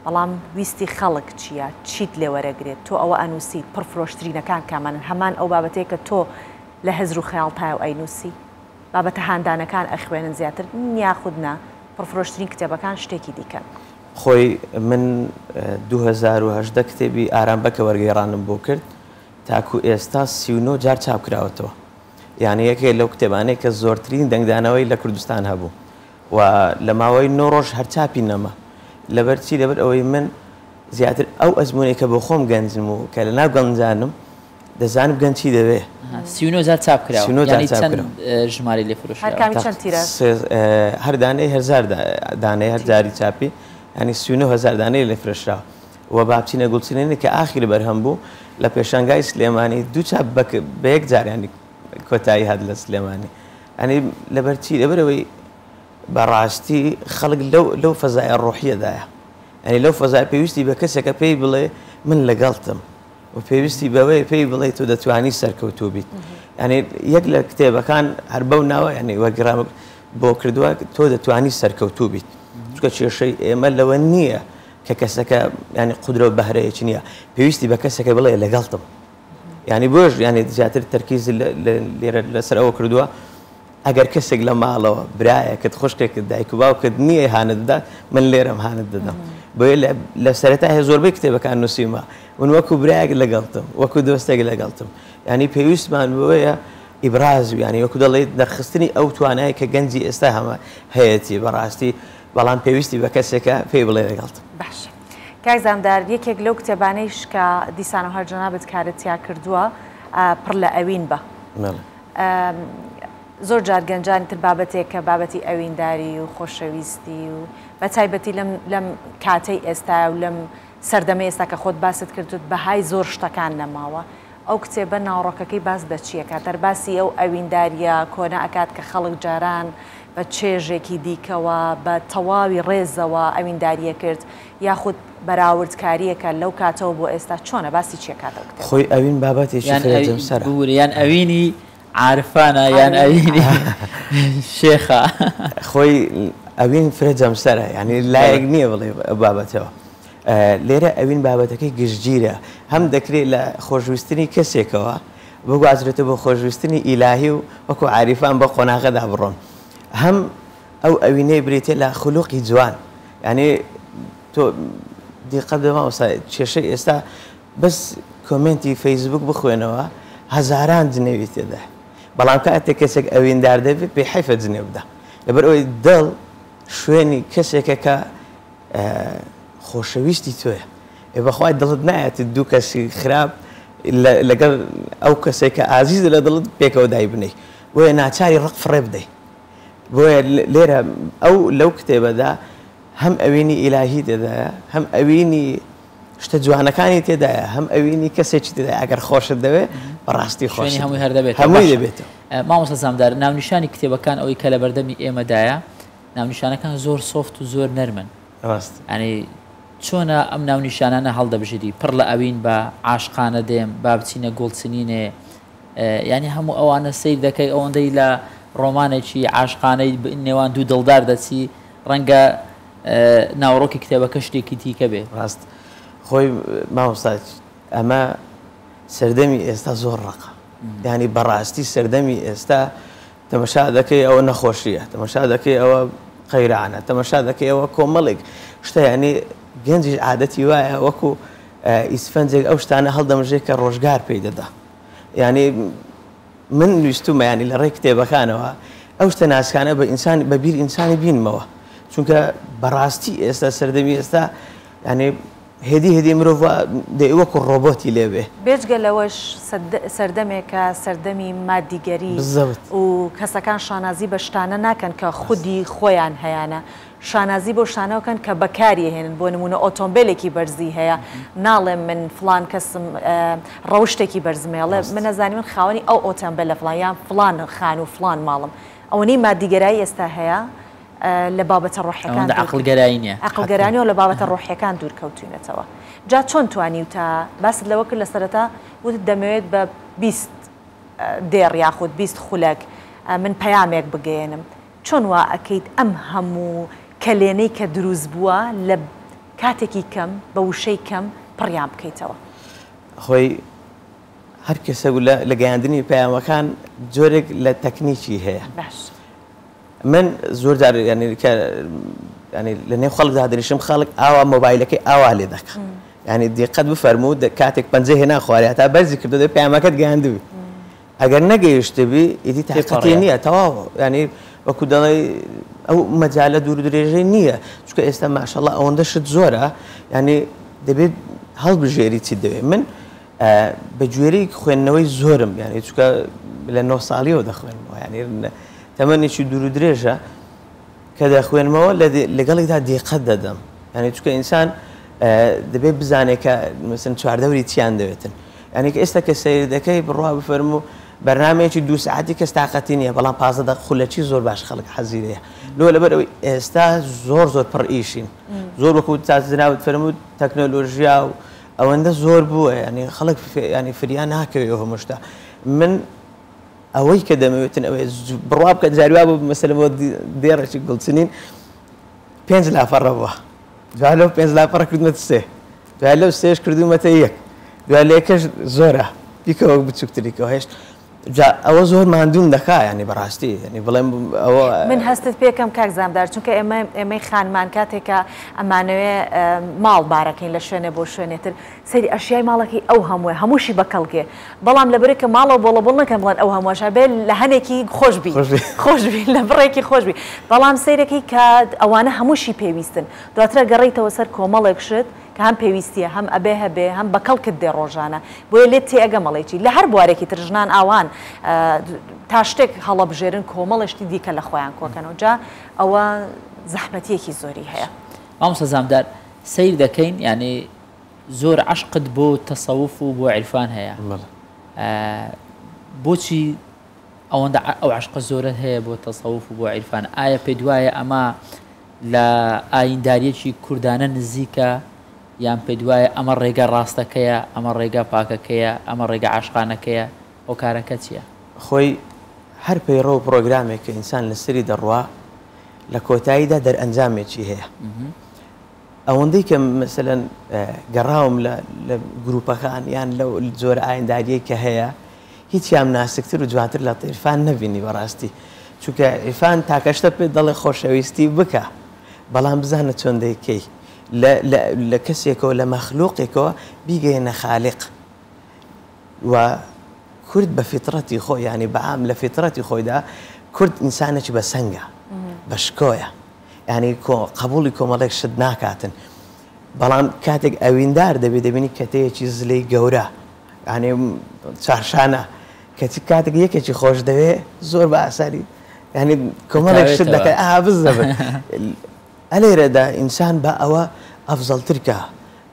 بەڵام ویستی خەڵک چییە چیت لێ وەرەگرێت تۆ ئەوە ئەنووسیت پڕفرۆشترینەکان کامانن هەمان ئەو بابەتەیە کە تۆ لە هەزر و خەیاڵتایە و ئەینووسی بابەتە هاندانەکان ئەخوێنن زیاتر یاخودنا پڕفرۆشترین کتێبەکان شتێکی دیکەن. خۆی من 2010 کتێبی ئارامبەکە وەرگێڕانم بۆ کرد تاکو ئێستا 39 جار چاپ کراوەتەوە. یعنی یەکێک لەو کتێبانەی کە زۆرترین دەنگدانەوەی لە کوردستان هەبوو و لە ماوەی 9 ڕۆژ هەر چاپی نەما. لەبەرچی لەبەر ئەوەی من زیاتر ئەو ئەزمونێکە بۆ خۆم گەنجم و کە لە ناو گەنجانم دەزانم گەنج چی دەبێ. 39 چاپ کراوە ژماری لێ فرۆش هەر دانەی 1000 دانەی هەر جاری چاپی ینی 39,000 دانەی لێ فرۆشراوە. و بابچینە گوڵچینێنی کە ئاخری بەرهەم بوو لە پێشانگای سلێمانی دوو چاپ بە یەک جار ینی کۆتایی هات لە سلێمانی ئەنی لەبەرچی لەبەرەوەی بەڕاستی خەڵک لەو فەزایە ڕۆحیەدایە ئەنی لەو فەزای پێویستی بە کەسێکە پێی بڵێ من لەگەڵتم و پێویستی بەوەی پێی بڵێ تۆ دەتوانی سەرکەوتوو بیت ینی یەک لە کتێبەکان هەر بەو ناوە ینی وەرگرام بۆ کردووە تۆ دەتوانی سەرکەوتوو بیت چکە کێشەی ئێمە لەوە نییە کە کەسەکە ینی قودرە و بەهرەیەکی نییە پێویستی بە کەسەکە بڵێ لەگەڵتم ینی بۆش ینی زیاتر تەرکیز لێرە لەسەر ئەوە کردووە ئەگەر کەسێک لە ماڵەوە برایەکت خوشکێکت دایک و باوکت نییە هانتدا من لێرەم هانت دەدەم بۆیە لە سەرەتا هەیە زۆربەی کتێبەکان نووسیمە من وەکو برایەک لەگەڵتم وەکو دۆستێک لەگەڵتم ینی پێویستمان بەوەیە ئیبراز ینی وەکو دەڵێت دەرخستنی ئەو توانایی کە گەنجی ئێستا هەمە هەیەی بەڕاستی بەڵام پێویستی بە کەسێکە پێی بڵێ لەگەڵتم باش کاک زامدار یەکێک لەو کتێبانەیش کە دیسان و هەرجەنابەت کارەتیا کردووە پڕ لە ئەوین بە زۆر جار گەنجانی تر بابەتێک کە بابەتی ئەوینداری و خۆشەویستی و بە تایبەتی لەم کاتەی ئێستا و لەم سەردەمە ئێستا کە خۆت باست کردوت بەهای زۆر شتەکان نەماوە ئەو کتێبە ناوڕۆکەکەی باس دەچیەکە دەرباسی ئەو ئەوینداریە کۆنا ئەکات کە خەڵک جاران بە چێژێکی دیکەوە بە تەواوی ڕێزەوە ئەوینداریە کرد یاخود بەراوردکاریەکە لەو کاتەوە بۆ ئێستا چۆنە باسی چیەکاتەوە کتێب خۆی ئەوین بابەتێکی فرەجەمسەرە یان ئەوینی عارفانە یان ئەوینی شێخە خۆی ئەوین فرەجەمسەرە ینی لایەک نییە بڵێ بابەتەوە لێرە ئەوین بابەتەکەی گشتگیرە هەم دەکرێت لە خۆشویستنی کەسێکەوە بگوازرێتە بۆ خۆشویستنی ئیلاهی و وەکو عاریفان بە قۆناغەدا بڕۆن هەم ئەو ئەوینەی بریتێ لە خولوقی جوان ینی تۆ دیقەت بەماوەسا کێشەی ئێستا بەس کۆمنتی فەیسبوک بخوێنەوە هەزاران جنێوی تێدا بەڵام کاتێک کەسێک ئەویندار دەبێت پێی حیفە جنێو بدە لەبەر ئەوەی دڵ شوێنی کەسێکە کە خۆشەویستی تۆیە بەخوای دڵت نایەت دوو کەسی خراپ لەگەڵ ئەو کەسێک کە ئازیز لە دڵت پێکەوە دای بنەی بۆیە ناچاری ڕق فڕێ بدەیت بۆیە لێرە ئەو لەو کتێبەدا هەم ئەوینی ئیلاهی تێدایە هەم ئەوینی شتە جوانەکانی تێدایە هەم ئەوینی کەسێکی تێدایە ئەگەر خۆشت دەوێت بەڕاستی خۆشی هەمووی هەر دەبێت هەمووی دەبێتەوە مامۆستا زامدار ناونیشانی کتێبەکان ئەوەی کە لە بەردەمی ئێمەدایە ناونیشانەکان زۆر سۆفت و زۆر نەرمن ینی چۆنە ئەم ناونیشانانە هەڵدەبژێری پڕ لە ئەوین بە عاشقانە دێم با بچینە گۆڵچنینێ ینی هەموو ئەوانە سیر دەکەی ئەوەندەی لە ڕۆمانێکی عاشقانەی نێوان دوو دڵدار دەچی ڕەنگە ناوڕۆکی کتێبەکە شتێکی دیکە بێ ڕاست خۆی مامۆستا ئەمە سەردەمی ئێستا زۆر ڕقە ینی بەڕاستی سەردەمی ئێستا تەمەشا دەکەی ئەوە نەخۆشیە تەمەشا دەکەی ئەوە قەیرانە تەمەشا دەکەی ئەوە کۆمەڵێک شتە ینی گەنجیش عادەتی وایە وەکو ئیسفەنجێک ئەو شتانە هەڵدەمژێت کە ڕۆژگار پێی دەدا ینی من نوویستومە ینی لە ڕێی کتێبەکانەوە ئەو شتە ناسکانە بە بیر ئینسانی بینمەوە چونکە بەڕاستی ئێستا سەردەمی ئێستا ینی هێدی مرۆڤ وەکو ڕۆبۆتی لێبێ بێجگە لەوەش سەردەمێکە سەردەمی مادیگەری و کەسەکان شانازی بە شتانە ناکەن کە خودی خۆیان هەیەە شانازی بۆ شانەوەکەن کە بەکاری هێنن بۆ نمونە ئۆتۆمبیلێکی بەرزی هەیە ناڵێم من فلان کەسم ڕەوشتێکی بەرزمێڵێ من نەزانی من خاوەنی ئەو ئۆتۆمبیل لە فلان فلان خان و فلان ماڵم ئەوەی مادیگەرایی ئێستا هەیە لە بابەتە ڕۆحیەکان عقلگەراییە عقلگەرانی و لە بابەتە ڕۆحیەکان دوورکەوتوینەتەوە جا چۆن توانی وتە باست لەوە کرد لە سەرەتا وت دەمەوێت بە 20 دێڕ یاخود 20 خولەک من پەیامێک بگەێنم چۆن وا ئەکەیت ئەم هەموو کەلێنەی کە دروست بووە لە کاتێکی کەم بە وشەی کەم پڕیان بکەیتەوە خۆی هەر کەسە لە گەیاندنی پەیامەکان جۆرێک لە تەکنیکی هەیە باش من زۆر جار ینی لە نێو خەڵکدا دەریشم خەڵک ئاوا مۆبایلەکەی ئاوا لێ دەکە ینی دیقەت بفەرموو کاتێک پەنجە هێنا خوارێت تا بەرزی کردو دەی پەیامەکەت گەیاندووی ئەگەر نەگەیشتبی ئیدی تاقەتی نییە تەواو ینی وەکو دەڵێ ئەو مەجالە دوور درێژەی نییە چونکە ئێستا ماشەڵڵا ئەوەندە شت زۆرە ینی دەبێت هەڵبژێری چی دەوێت من بە گوێرەی خوێندنەوەی زۆرم ینی چونکە لە 9 ساڵیەوە دەخوێنەوە ینی تەمەنێکی دوور و درێژە کە دەخوێنمەوە لەگەڵێکدا دیقەت دەدەم ینی چونکە ئینسان دەبێت بزانێت کە مثلا چواردەوری چیان دەوێتن یعنی کە ئێستا کە سیر دەکەی بڕوا بفەرمو بەرنمەیەکی 2 ساعتی کەس تااقەتی نییە بەڵام 15 دقیقە خولەکی زۆر باش خەڵک حەزیرەیە لۆ لەبەرەوەی ئێستا زۆر پڕ ئیشین زۆر وەکو تازراوت فەرمووت تەکنۆلۆژیا و ئەوەندە زۆر بووە ینی خەڵک ینی فریان ناکەوێت هەمووشتا من ئەوەی کە دەمەوێتن ئەوەی بڕوا بکە جاریوا بوو مەسەلەن بۆ دێڕێکی گوڵچنین 5 لاپەڕە بووە دوای لەو 5 لاپەڕە کردمەتە 3 دوای لەو 3ش کردومەتە 1 دوای لە یەکەش زۆرە بیکەوە بچووکتریکەوە هێشت ئەوە زۆر ماندوم دەکا ینی بەڕاستی ینی بڵێم ئەوە من هەستت پێکەم کاک زامدار چونکە ئێمەی خانمان کاتێکە ئەمانەوێ ماڵ بارەکەین لە شوێنێ بۆ شوێنێتر سەری ئەشیای ماڵەکەی ئەو هەمووە هەمووشی بەکەڵگێ بەڵام لەبەرێکە ماڵەوە بۆڵە نەکەم بڵێن ئەو هەمووشە بێ لە هەنێکی خۆشبی لە بڕێکی خۆشبی بەڵام سیرەکەی کە ئەوانە هەمووشی پێویستن دواترە گەڕیتەوە سەر کۆمەڵێک شت کە هەم پێویستیە هەم ئەبێ هەبێ هەم بەکەڵکت دێ ڕۆژانە بۆیە لێت تێگە مەڵێکی لە هەر بوارێکی ترژنان ئاوان تا شتێک هەڵە بژێرن کۆمەڵشتی دیکە لە خۆیان کۆکەنەوە جا ئەوە زەحمەتیەکی زۆری هەیە مامۆستا زامدار سیر دەکەین یعنی زۆر عشقت بۆ تەسەوف و بۆ عیرفان هەیە بۆچی ئەوەندە ئەو عشقە زۆرت هەیە بۆ تەسەوف و بۆ عیرفان ئایا پێی دوایە ئەمە لە ئاینداریەکی کوردانە نزیکە یان پێی دوایە ئەمە ڕێگە ڕاستەکەیە ئەمە ڕێگە پاکەکەیە ئەمە ڕێگە عاشقانەکەیە ئەو کارەکە چییە؟ خۆی هەر پەیڕۆ پرۆگرامێک کە ئینسان لەسەری دەڕوا لە کۆتاییدا دەرئەنجامێکی هەیە ئەوەندەی کە مەسەلەن گەڕاوم لە گروپەکان یان لەو زۆر ئاینداریەی کە هەیە هیچیان ناسکتر و جوانتر لە عیرفان نەبینی بەڕاستی چونکە عیرفان تاکەشتە پێ دەڵێ خۆشەویستی بکە بەڵام بزانە چۆن دەیکەی لە کەسێکەوە لە مەخلووقێکەوە بیگەیەنە خالق و کورد بە فیترەتی خۆی ینی بەعام لە فیترەتی خۆیدا کورد ئینسانێکی بە سەنگە بە شکۆیە ینی قبولی کۆمەڵێک شت ناکاتن بەڵام کاتێک ئەویندار دەبێت دەبینی کەتەیەکی زلەی گەورە ینی چارشانە کەچی کاتێک یەکێکی خۆش دەوێت زۆر بە ئاساری ینی کۆمەڵێک شت دەکەی بز دەبێت ئەلێرەدا ئینسان بە ئەوە ئەفزەڵترکە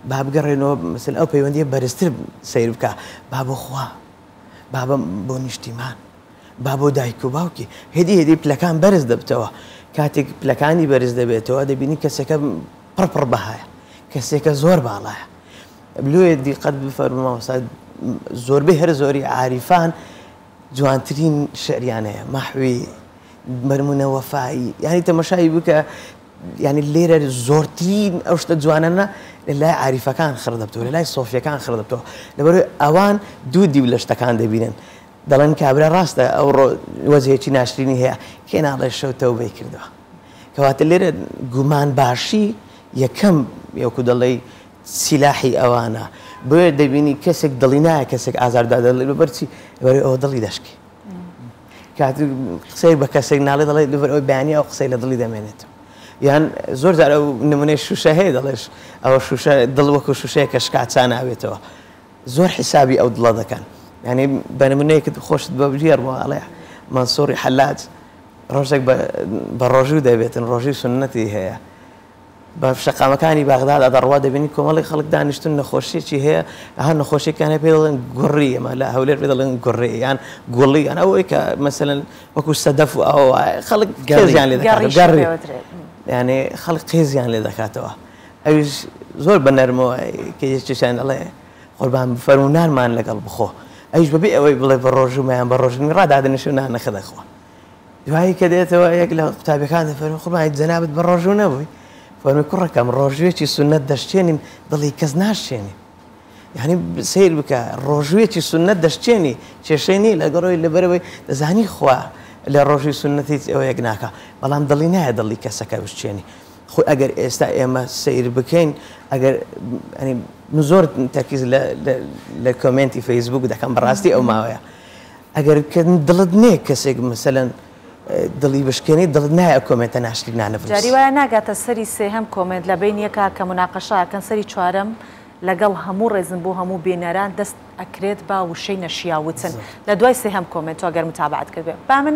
با بگەڕێنەوە مەسەن ئەو پەیوەندیە بەرزتر سیر بکە با بۆ خوا با بۆ نیشتیمان با بۆ دایک و باوکی هێدی پلەکان بەرز دەبتەوە کاتێک پلەکانی بەرز دەبێتەوە دەبینی کەسێکە پڕ بەهایە کەسێکە زۆر باڵایە بلوێ دیقەت بفەرمەوە زۆربەی هەر زۆری عاریفان جوانترین شعریان هەیە مەحوی مەرمونە وەفایی یعنی تەماشای بکە ینی لێرە زۆرترین ئەو شتە جوانانە لە لای عاریفەکان خڕ دەبتەوە لە لای سۆفیەکان خڕ دەبتەوە لەبەرەوەی ئەوان دوو دیو لە شتەکان دەبینن دەڵێن کابرا ڕاستە ئەو وەزەیەکی ناشرینی هەیە کێ ناڵێ شەو تەوبەی کردووە کەواتە لێرە گومان باشی یەکەم یەکو دەڵێ سیلاحی ئەوانە بۆیە دەبینی کەسێک دڵی نایە کەسێک ئازاردا دەڵێ بەرچی لەبەرەوەی ئەوە دڵی دەشکی کات قسەی بە کەسێک ناڵێ دەڵێ لەبەرەوەی بەیانی ئەو قسەی لە دڵی دەمێنێتەوە یان زۆر جار ئەو نمونەی شوشە هەیە دەڵێش ئەوە شوشە دڵ وەکو شوشەیە کە شکات ناوێتەوە زۆر حیسابی ئەو دڵە دەکەن ینی بە نمونەیەکت خۆشت بە بژێر بۆ ئەڵێ مەنسووری حەلاج ڕۆژێک بە ڕۆژوو دەبێتن ڕۆژی سنەتی هەیە بە شەقامەکانی باغداد دەڕوا دەبینی کۆمەڵی خەڵک دانیشتن نەخۆشیێکی هەیە ئەها نەخۆشیەکانە پێ دەڵێن گوڕی ئەمە لە هەولێر پێ دەڵێن گوڕی یان گوڵی یان ئەوەی کە مەسەلەن وەکو سەدەف و ئەو خەڵک گەڕیان لێ دەکات گەڕی یعنی خەڵک قێزیان لێ دەکاتەوە ئەویش زۆر بە نەرمەوە کە یەکێکیان دەڵێ قوربان فەرمونانمان لەگەڵ بخۆ ئەویش بەبێ ئەوەی بڵێ بە ڕۆژومەیان بە ڕۆژنی ڕادادنیشو نانەخە دەخۆ دوایی کە دێتەوە یەک لە قوتابیەکان دەفەرمێ قوربان جەنابەت بە ڕۆژوو نەبووی فەرمی کوڕەکەم ڕۆژوێکی سنەت دەشتێنین دڵی کەس ناشتێنی یعنی سیر بکە ڕۆژوێکی سنەت دەشتێنی کێشەی نیە لەگەڕۆی لەبەرەوەی دەزانی خوا لە ڕۆژی سنەتی ئەوە یەک ناکە بەڵام دڵی نایە دڵی کەسەکە بشتێنی خۆی ئەگەر ئێستا ئێمە سیر بکەین ئەگەر زۆر تەرکیز لە کۆمنتی فەیسبوک دەکەم بەڕاستی ئەو ماوەیە ئەگەر دڵت نییە کەسێک مەسەلەن دڵی بشکێنی دڵت نایە کۆمنتە ناشری نانەفرست جاری وایە ناگاتە سەری سێهەم کۆمنت لە بین یەکە کە مناقەشەکەن سەری چوارەم لەگەڵ هەموو ڕێزن بۆ هەموو بێنەران دەست ئەکرێت با وشەی نەشیاوتن لە دوای سێهەم کۆمنت ئەگەر متابعەت کرد بێ با من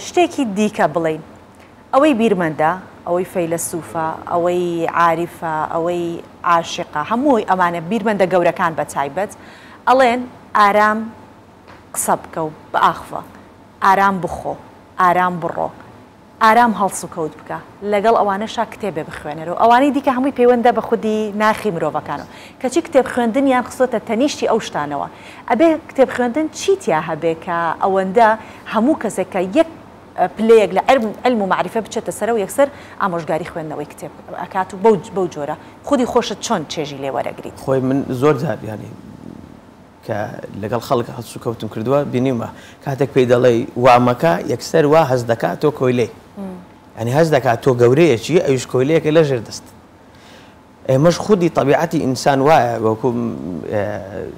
شتێکی دیکە بڵین ئەوەی بیرمەندە ئەوەی فەیلسوفە ئەوەی عارفە ئەوەی عاشقە هەمووی ئەمانە بیرمەندە گەورەکان بە تایبەت ئەڵێن ئارام قسە بکە و بە ئاخفە ئارام بخۆ ئارام بڕۆ ئارام هەڵس و کەوت بکە لەگەڵ ئەوانەشا کتێبێ بخوێنەرەوە ئەوانەی دیکە هەمووی پەیوەندە بە خودی ناخی مرۆڤەکانەوە کەچی کتێب خوێندنیان خستۆتە تەنیشتی ئەو شتانەوە ئەبێ کتێب خوێندن چیتیا هەبێ کە ئەوەندە هەموو کەسێکە یەک پلەیەک لە علم و معرفە بچێتە سەر و یەکسەر ئامۆژگاری خوێندنەوەی کتێب ئەکات و بەو جۆرە خودی خۆشت چۆن چێژی لێ وەرەگریت خۆی من زۆر جار ینی کە لەگەڵ خەڵک هەڵس و کەوتم کردووە بینیمە کاتێک پێی دەڵێ وامەکە یەکسەر وا هەز دەکات تۆ کۆیلێ ینی هەز دەکات تۆ گەورەیەکی ئەویش کۆیلەیەکە لە ژێر دەست ئێمەش خودی طبیعەتی ئینسان وایە وەکو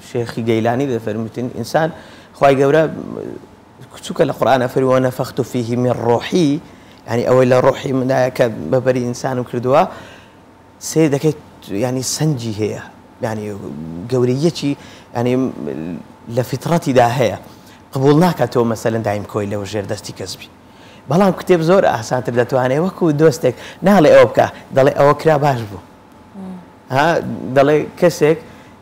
شێخی گەیلانی دەفەرمووتن ئینسان خوای گەورە کچووکە لە قورئانە فەرمی وەنەفەخت فیه من ڕۆحی ینی ئەوەی لە ڕۆحی مندایە کە بەبەری ئینسانم کردووە سیر دەکەیت ینی سەنجی هەیە ینی گەورەیەکی ینی لە فیتڕەتیدا هەیە قبول ناکاتەوە مەسەلەن دایم کۆی لەوە ژێر دەستی کەسبی بەڵام کتێب زۆر ئاسانتر دەتوانێت وەکو دۆستێک ناڵێ ئەوە بکە دەڵێ ئەوە کرا باش بوو دەڵێ کەسێک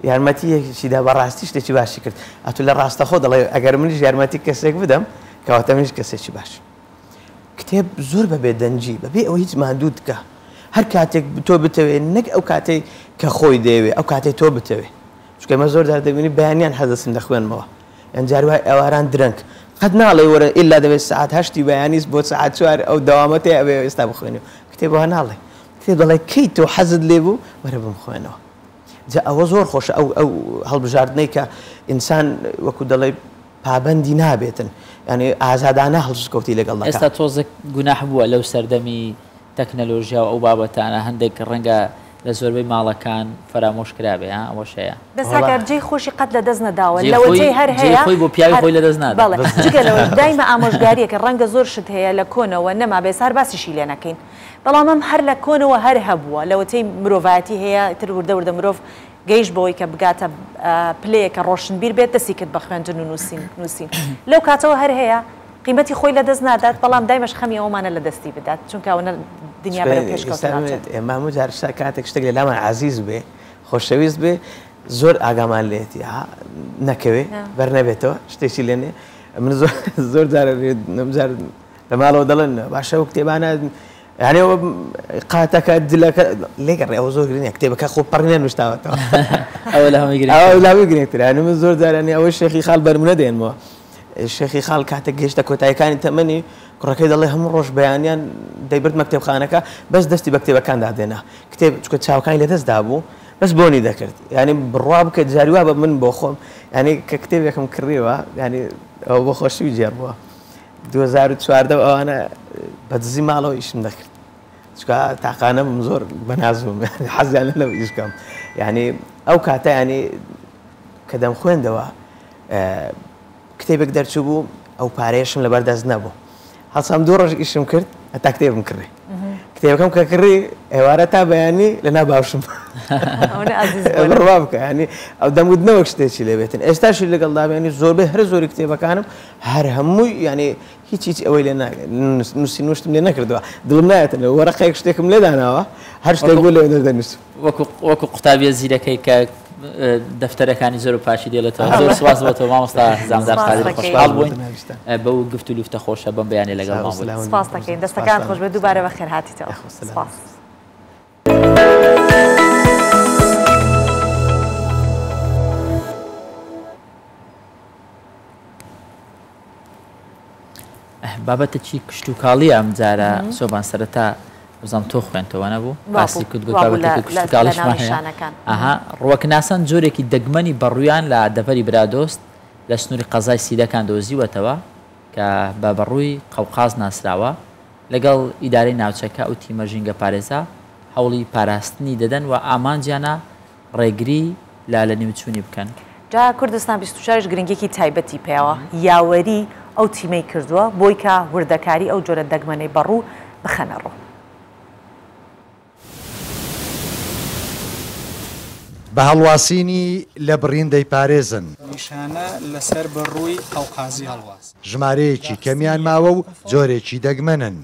یارمەتیەکیدا بەڕاستی شتێکی باشی کرد ئەتو لە ڕاستەخۆ دەڵێ ئەگەر منیش یارمەتی کەسێک بدەم کەواتە منیش کەسێکی باش کتێب زۆر بەبێ دەنجی بەبێ ئەوە هیچ ماندوو دکە هەر کاتێک تۆ بتەوێت نەک ئەو کاتێک کە خۆی دەیەوێ ئەو کاتێک تۆ بتەوێ چونکە ئێمە زۆر جار دەبینی بەیانیان هەدەسم دەخوێنمەوە یان جار وای ئەواران درەنگ قەت ناڵێ وەرە ئیلا دەبێت سعات هەشتی بەیانیست بۆ سعات چوار ئەو دەوامەتێ ئەوێ ئێستا بخوێنێ کتێبەوە ناڵێ کتێب دەڵێ کەی تۆ حەزت لێ بوو وەرە بمخوێنەوە جا ئەوە زۆر خۆشە ئەو هەڵبژاردنەی کە ئینسان وەکو دەڵێ پابەندی نابێتن ینی ئازادانە هەڵسوکەوتی لەگەڵ ئێستا تۆزە گوناح بووە لەو سەردەمی تەکنەلۆژیا و ئەو بابەتانە هەندێک ڕەنگە لە زۆربەی ماڵەکان فەرامۆش کرابێ ئەوە شەیە دەساگەرجەی خۆشی قەت لە دەست نەداوە لەوەجێ هەر هەیە خۆی بۆ پیاوی خۆی لە دەست نادا بەڵێ جگەلەوە دایمە ئامۆژگاریەکە ڕەنگە زۆر شت هەیە لە کۆنەوە نەما بێسار باسیشی لێ نەکەین بەڵام ئەم هەر لە کۆنەوە هەر هەبووە لەوەتەی مرۆڤایەتی هەیە تر وردە مرۆڤ گەیشت بەوەی کە بگاتە پلەیەکە ڕۆشنبیر بێت دەستی کرد بە خوێندن و نووسین لەو کاتەوە هەر هەیە قیمەتی خۆی لە دەست نادات بەڵام دایمەش خەمی ئەومانە لە دەستی بدات چونکە ئەوە دنیا بەرەو پێشکەوتنەوە ئێمە هەموو جار کاتێک شتێک لە لامان عزیز بێ خۆشەویست بێ زۆر ئاگامان لێتی نەکەوێ بەرنەبێتەوە شتێکی لێنێ من زۆر جار لە ماڵەوە دەڵێن باشە و کتێبانە یعنی ئەوە قاتەکە دلەکە لێگەڕێ ئەوە زۆر گرنگە کتێبەکە خۆ پەڕێنە نوشتاوەتەوە ئەوە لە هەمووی گرنگتر یعنی من زۆر جارانی ئەوە شێخی خاڵ بەرمونە دێنمەوە شێخی خاڵ کاتێک گەیشتە کۆتاییەکانی تەمەنی کوڕەکەی دەڵێ هەموو ڕۆژ بەیانیان دەیبرد مەکتێبخانەکە بەس دەستی بە کتێبەکاندا دێنا کتێب چکە چاوەکانی لە دەستدا بوو بەس بۆنی دەکرد ینی بڕوا بکەیت جاریوا بە من بۆ خۆم ینی کە کتێبێکم کڕیەوە ینی ئەو بۆ خۆشی جێر بووە 2014 ئەوانە بەدزی ماڵەوە ئیشم دەکرد چکە تاقانە بم زۆر بەنازم حەزیان لەو ئیشکەم ینی ئەو کاتە ینی کە دەم خوێندەوە کتێبێک دەرچوو بوو ئەو پارەیەشم لەبەر دەست نەبوو هەڵسام 2 ڕۆژ ئیشم کرد هەتا کتێبم کڕی کتێبەکەم کە کڕی ئێوارە تا بەیانی لە ناباوشم ڕوا بکە ینی ئەو دەمودنەوەک شتێکی لێبێتن ئێستاشی لەگەڵ دابێنی زۆربەی هەر زۆری کتێبەکانم هەر هەمووی ینی هیچ ئەوەی لێ نووسی نوشتم لێ نەکردووە دڵم نایەتن وەرەقەیەک شتێکم لێداناوە هەر شتێک بوو لێ دەنووسم وەکو قوتابیە زیرەکەی کە دەفتەرەکانی زۆر و پاشی دێڵێتەوە زۆر سواز بۆتەوە مامۆستا زامدار خالد خۆشحاڵ بووین بەو گفت و لوفتە خۆشە بەم بەیانی لەگەڵ ماوە سپاس دەکەین دەستەکان خۆش بێ دووبارە بەخێر هاتیتەوە سپاس بابەتە چی کشت و کاڵی ئەم جارە سۆبان سەرەتا بزانم تۆ خوێنتەوە نەبوو باسی کردگوکاڵیشمان ئەها ڕوەکناسان جۆرێکی دەگمەنی بەڕوویان لە دەڤەری برادۆست لە سنووری قەزای سیدەکان دۆزیوەتەوە کە بە بەڕووی قەوقاز ناسراوە لەگەڵ ئیدارەی ناوچەکە ئەو تیمە ژینگە پارێزە هەوڵی پاراستنی دەدەن و ئامانجیانە ڕێگری لە نیمچوونی بکەن جا کوردستان 24 گرنگێکی تایبەتی پێوە یاوەری ئەو تیمەی کردووە بۆی کە وردەکاری ئەو جۆرە دەگمەنەی بەڕوو بخەنەڕۆ بە هەڵواسینی لە بڕیندەی پارێزن نیشانە لەسەر بەڕووی قەوقازی هەڵواز ژمارەیەکی کەمیان ماوە و جۆرێکی دەگمەنن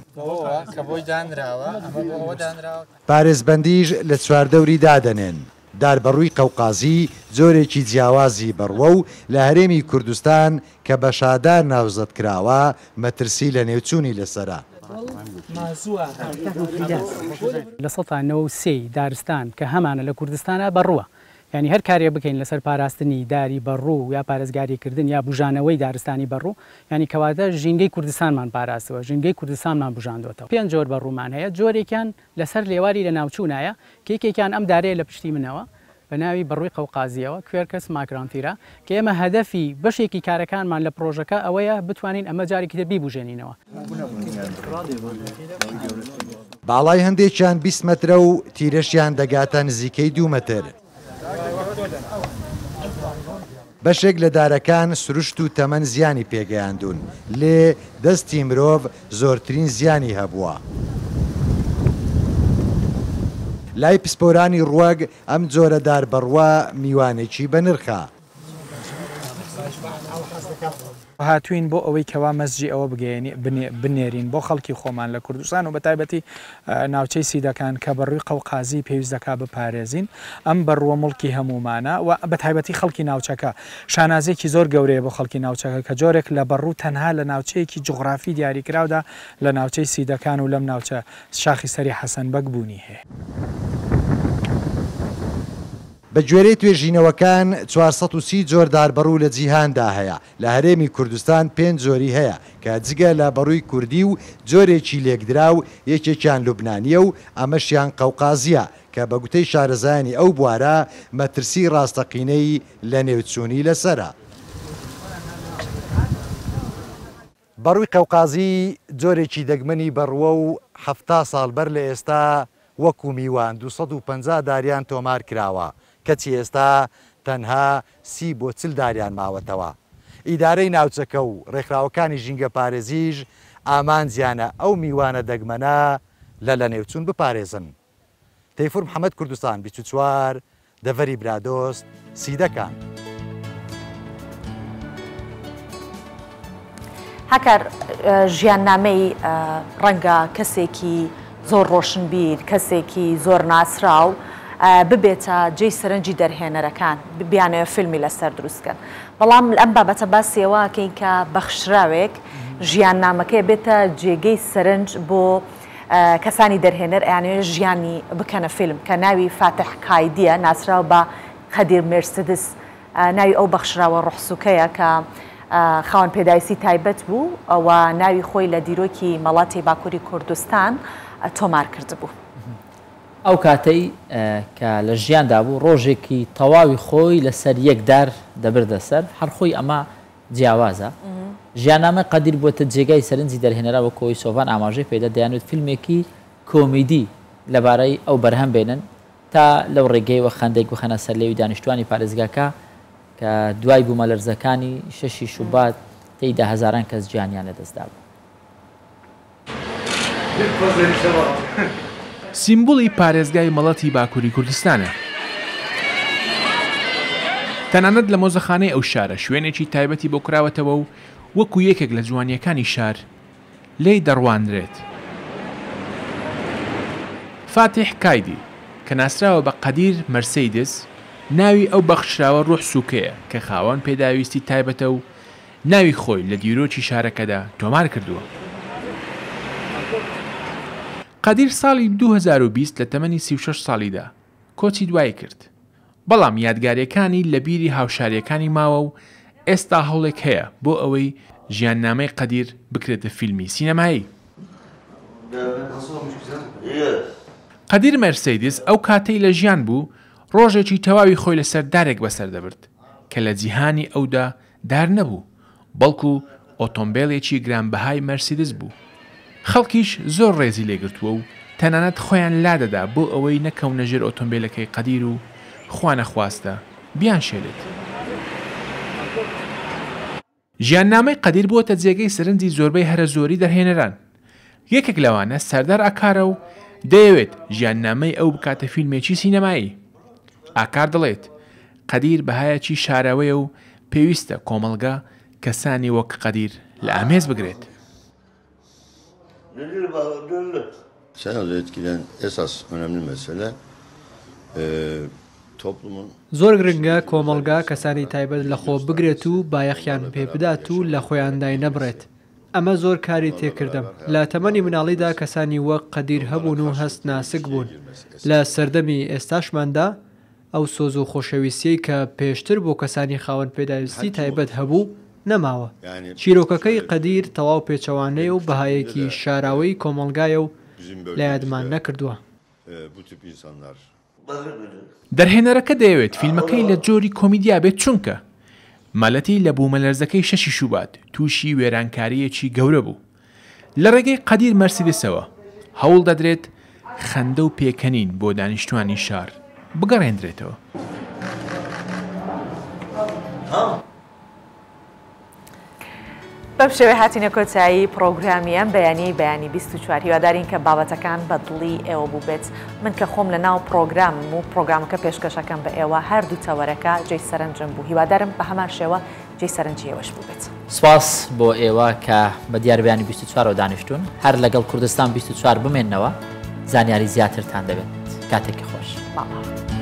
کە بۆی دانراوە ئەمە دانراوە پارێزبەندیش لە چواردەوری دادەنێن داربەڕووی قەوقازی جۆرێکی جیاوازی بڕوە و لە هەرێمی کوردستان کە بە شادار ناوزەت کراوە مەترسی لە نێوچوونی لەسەرە لە 1993 دارستان کە هەمانە لە کوردستانە بەڕووە ینی هەر کارێ بکەین لەسەر پاراستنی داری بەڕوو یا پارێزگاریکردن یا بژانەوەی دارستانی بەڕوو ینی کەواتە ژینگەی کوردستانمان پاراستەوە ژینگەی کوردستانمان بژاندوێتەوە 5 جۆر بەڕوومان هەیە جۆرێکیان لەسەر لێواری لە ناوچوونایە کێکێکیان ئەم دارەیە لە پشتی منەوە بە ناوی بەڕووی قەوقازیەوە کوێرکەس ماکرانتیرە کە ئێمە هەدەفی بەشێکی کارەکانمان لە پرۆژەکە ئەوەیە بتوانین ئەمە جارێکی تر بیبوژێنینەوە باڵای هەندێکیان 20 مەترە و تیرەشیان دەگاتە نزیکەی 2 مەتر بەشێک لە دارەکان سروشت و تەمەن زیانی پێگەیاندون لێ دەستی مرۆڤ زۆرترین زیانی هەبووە لای پسپۆرانی ڕوەگ ئەم جۆرە دار بەڕوا میوانێکی بە نرخە هاتوین بۆ ئەوەی کەوا مەسجی ئەوە بنێرین بۆ خەڵکی خۆمان لە کوردستان و بە تایبەتی ناوچەی سیدەکان کە بەڕووی قەوقازی پێویست دەکا بپارێزین ئەم بەڕووە مڵکی هەمومانە و بە تایبەتی خەڵکی ناوچەکە شانازێکی زۆر گەورەیە بۆ خەڵکی ناوچەکە کە جۆرێک لە بەڕوو تەنها لە ناوچەیەکی جوغرافی دیاریکراودا لە ناوچەی سیدەکان و لەم ناوچە شاخی سەری حەسەنبەک بوونی هەیە بە گوێرەی توێژینەوەکان 430 جۆر داربەڕوو لە جیهاندا هەیە لە هەرێمی کوردستان 5 جۆری هەیە کە جگە لە بەڕووی کوردی و جۆرێکی لێکدراو یەکێکیان لوبنانیە و ئەمەشیان قەوقازیە کە بە گوتەی شارەزایانی ئەو بوارە مەترسی ڕاستەقینەی لە نێوچوونی لەسرە بەڕووی قەوقازی جۆرێکی دەگمەنی بەڕوە و 70 ساڵ بەر لە ئێستا وەکو میوان 250 داریان تۆمار کراوە کەچی ئێستا تەنها 30 بۆ 40 داریان ماوەتەوە ئیدارەی ناوچەکە و ڕێکخراوەکانی ژینگە پارێزیش ئامانجیانە ئەو میوانە دەگمەنە لە نێوچوون بپارێزن تەیفور محەممەد کوردستان 24 دەڤەری برادۆست سیدەکان هەکار ژیاننامەی ڕەنگە کەسێکی زۆر ڕۆشنبیر کەسێکی زۆر ناسراو ببێتە جێی سەرنجی دەرهێنەرەکان بیانەوە فیلمی لەسەر دروستکەن بەڵام ئەم بابەتە باسیەوەکەین کە بەخشراوێک ژیاننامەکەی بێتە جێگەی سەرنج بۆ کەسانی دەرهێنەر ئەیانەوێت ژیانی بکەنە فیلم کە ناوی فاتح کایدیە ناسراو بە قەدیر مرسدس ناوی ئەو بەخشراوە ڕوحسوکەیە کە خاوەن پێداویستی تایبەت بوو ئەوە ناوی خۆی لە دیرۆکی مەڵاتی باکووری کوردستان تۆمار کرد بوو ئەو کاتەی کە لە ژیاندا بوو ڕۆژێکی تەواوی خۆی لەسەر یەکدار دەبردە سەر هەرخۆی ئەمە جیاوازە ژیاننامە قەدیر بووە جێگای سەرنجی دەرهێنەرا بە کۆی سۆڤان ئاماژەی پێدا دەیانوێت فیلمێکی کۆمیدی لەبارەی ئەو بەرهەم بێنن تا لەو ڕێگەیەوە خەندێک بخەنە سەر لێوی دانیشتوانی پارێزگاکە کە دوای بوومە لەرزەکانی 6 شوبات تێیدا هەزاران کەس گیانیان لەدەستدا بوو سیمبولی پارێزگای مەڵەتی باکووری کوردستانە تەنانەت لە مۆزەخانەی ئەو شارە شوێنێکی تایبەتی بۆ کراوەتەوە و وەکو یەکێک لە جوانیەکانی شار لێی دەڕواندرێت فاتح کایدی کە ناسراوە بە قەدیر مەرسەیدس ناوی ئەو بەخشراوە ڕوح سوکەیە کە خاوەن پێداویستی تایبەتە و ناوی خۆی لە دیرۆکی شارەکەدا تۆمار کردووە قەدیر ساڵی 2020 لە تەمەنی 36 ساڵیدا کۆچی دوای کرد بەڵام یادگاریەکانی لە بیری هاوشاریەکانی ماوە و ئێستا هەوڵێک هەیە بۆ ئەوەی ژیاننامەی قەدیر بکرێتە فیلمی سینەمایی قەدیر مەرسەیدس ئەو کاتەی لە ژیان بوو ڕۆژێکی تەواوی خۆی لەسەر دارێک بەسەر دەبرد کە لە جیهانی ئەودا دار نەبوو بەڵکو ئۆتۆمبیلێکی گرانبەهای مەرسیدس بوو خەڵکیش زۆر ڕێزی لێگرتووە و تەنانەت خۆیان لادەدا بۆ ئەوەی نەکەونە ژێر ئۆتۆمبیلەکەی قەدیر و خوانە خواستە بیان شێلێت ژیاننامەی قەدیر بووەتە جێگەی سەرنجی زۆربەی هەرە زۆری دەرهێنەران یەکێک لەوانە سەردار ئەکارە و دەیەوێت ژیاننامەی ئەو بکاتە فیلمێکی سینەمایی ئاکار دەڵێت قەدیر بەهایەکی شاراوەیە و پێویستە کۆمەڵگە کەسانی وەک قەدیر لە ئامێز بگرێت. Sen az etkilen esas önemli mesele toplumun زۆر گرنگە کۆمەڵگا کەسانی تایبەت لە خۆ بگرێت و بایەخیان پێ بدات و لە خۆیاندای نەبڕێت. ئەمە زۆر کاری تێکردم. لە تەمەنی مناڵیدا کەسانی وەک قەدیر هەبوون و هەست ناسک بوون. لە سەردەمی ئێستاشماندا ئەو سۆز و خۆشەویستیی کە پێشتر بۆ کەسانی خاوەن پێداویستی تایبەت هەبوو نەماوە. چیرۆکەکەی قەدیر تەواو پێچەوانەیە و بەهایەکی شاراوەی کۆمەڵگایە و لە یادمان نەکردووە. دەرهێنەرەکە دەیەوێت فیلمەکەی لە جۆری کۆمیدیا بێت چونکە مەلەتی لە بوومەلەرزەکەی شەشی شوبات تووشی وێرانکاریەکی گەورە بوو. لە ڕێگەی قەدیر مەرسیدسەوە هەوڵ دەدرێت خەندە و پێکەنین بۆ دانیشتوانی شار بگەڕێنرێتەوە. بەم شێوەیە هاتینە کۆتایی پرۆگرامی ئەم بەیانی 24 هیوادارین کە بابەتەکان بە دڵی ئێوە بوو بێت. من کە خۆم لە ناو پرۆگرامم و پرۆگرامەکە پێشکەشەکەم بە ئێوە هەردوو تەوەرەکە جێی سەرنجم بوو. هیوادارم بە هەمان شێوە جێی سەرنجی ئێوەش بوو بێت. سپاس بۆ ئێوە کە بە دیاربیانی 24 دانیشتون هەر لەگەڵ کوردستان 24 بمێننەوە زانیاری زیاترتان دەبێت. کاتێکی خۆش. ماڵ.